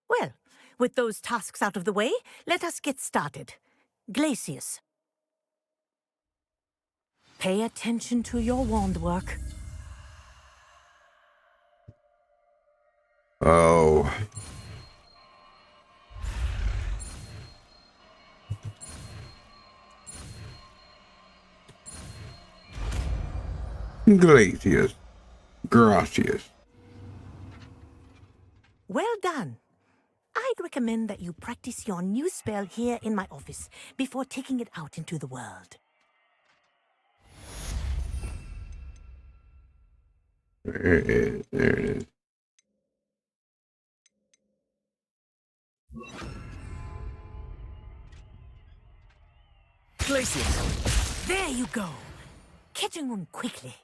Well, with those tasks out of the way, let us get started. Glacius. Pay attention to your wand work. Oh. Glacius. Gracias. Well done. I'd recommend that you practice your new spell here in my office before taking it out into the world. There it is. There it is. Places. There you go. Kitchen room quickly.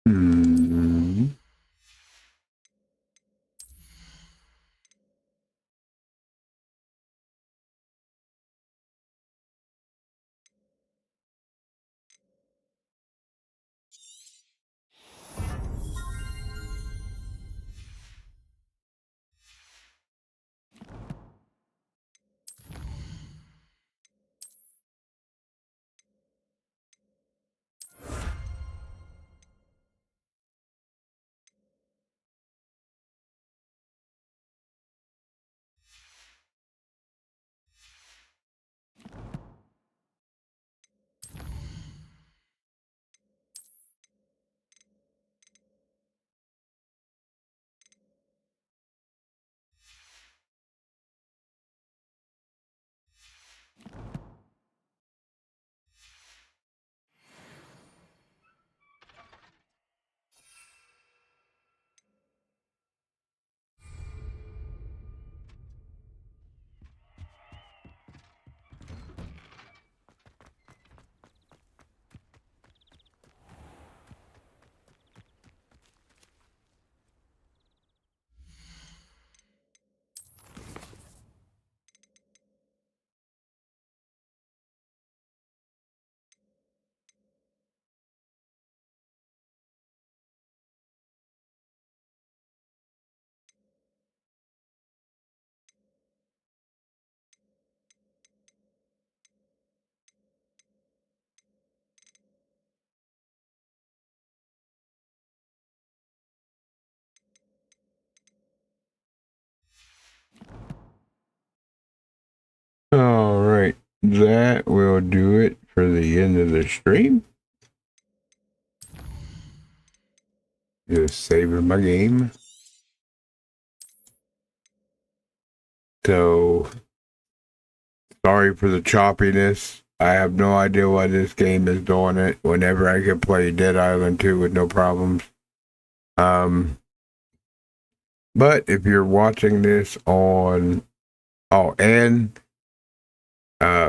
Hmm. All right, that will do it for the end of the stream. Just saving my game. So, sorry for the choppiness. I have no idea why this game is doing it whenever I could play Dead Island 2 with no problems. But if you're watching this on,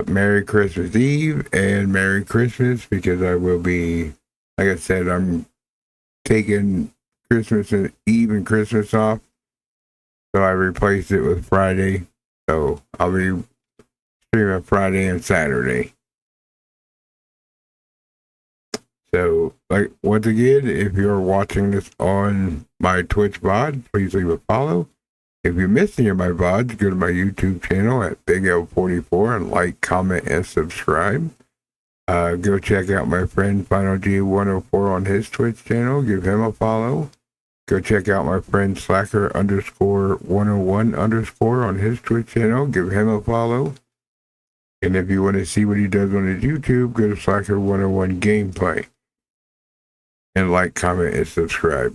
Merry Christmas Eve and Merry Christmas, because I will be, like I said, I'm taking Christmas Eve and Christmas off. So I replaced it with Friday. So I'll be streaming Friday and Saturday. So, like, once again, if you're watching this on my Twitch VOD, please leave a follow. If you missed any of my VODs, go to my YouTube channel at Big L44 and like, comment, and subscribe. Go check out my friend Final G104 on his Twitch channel. Give him a follow. Go check out my friend Slacker_101_ on his Twitch channel. Give him a follow. And if you want to see what he does on his YouTube, go to Slacker101 Gameplay. And like, comment, and subscribe.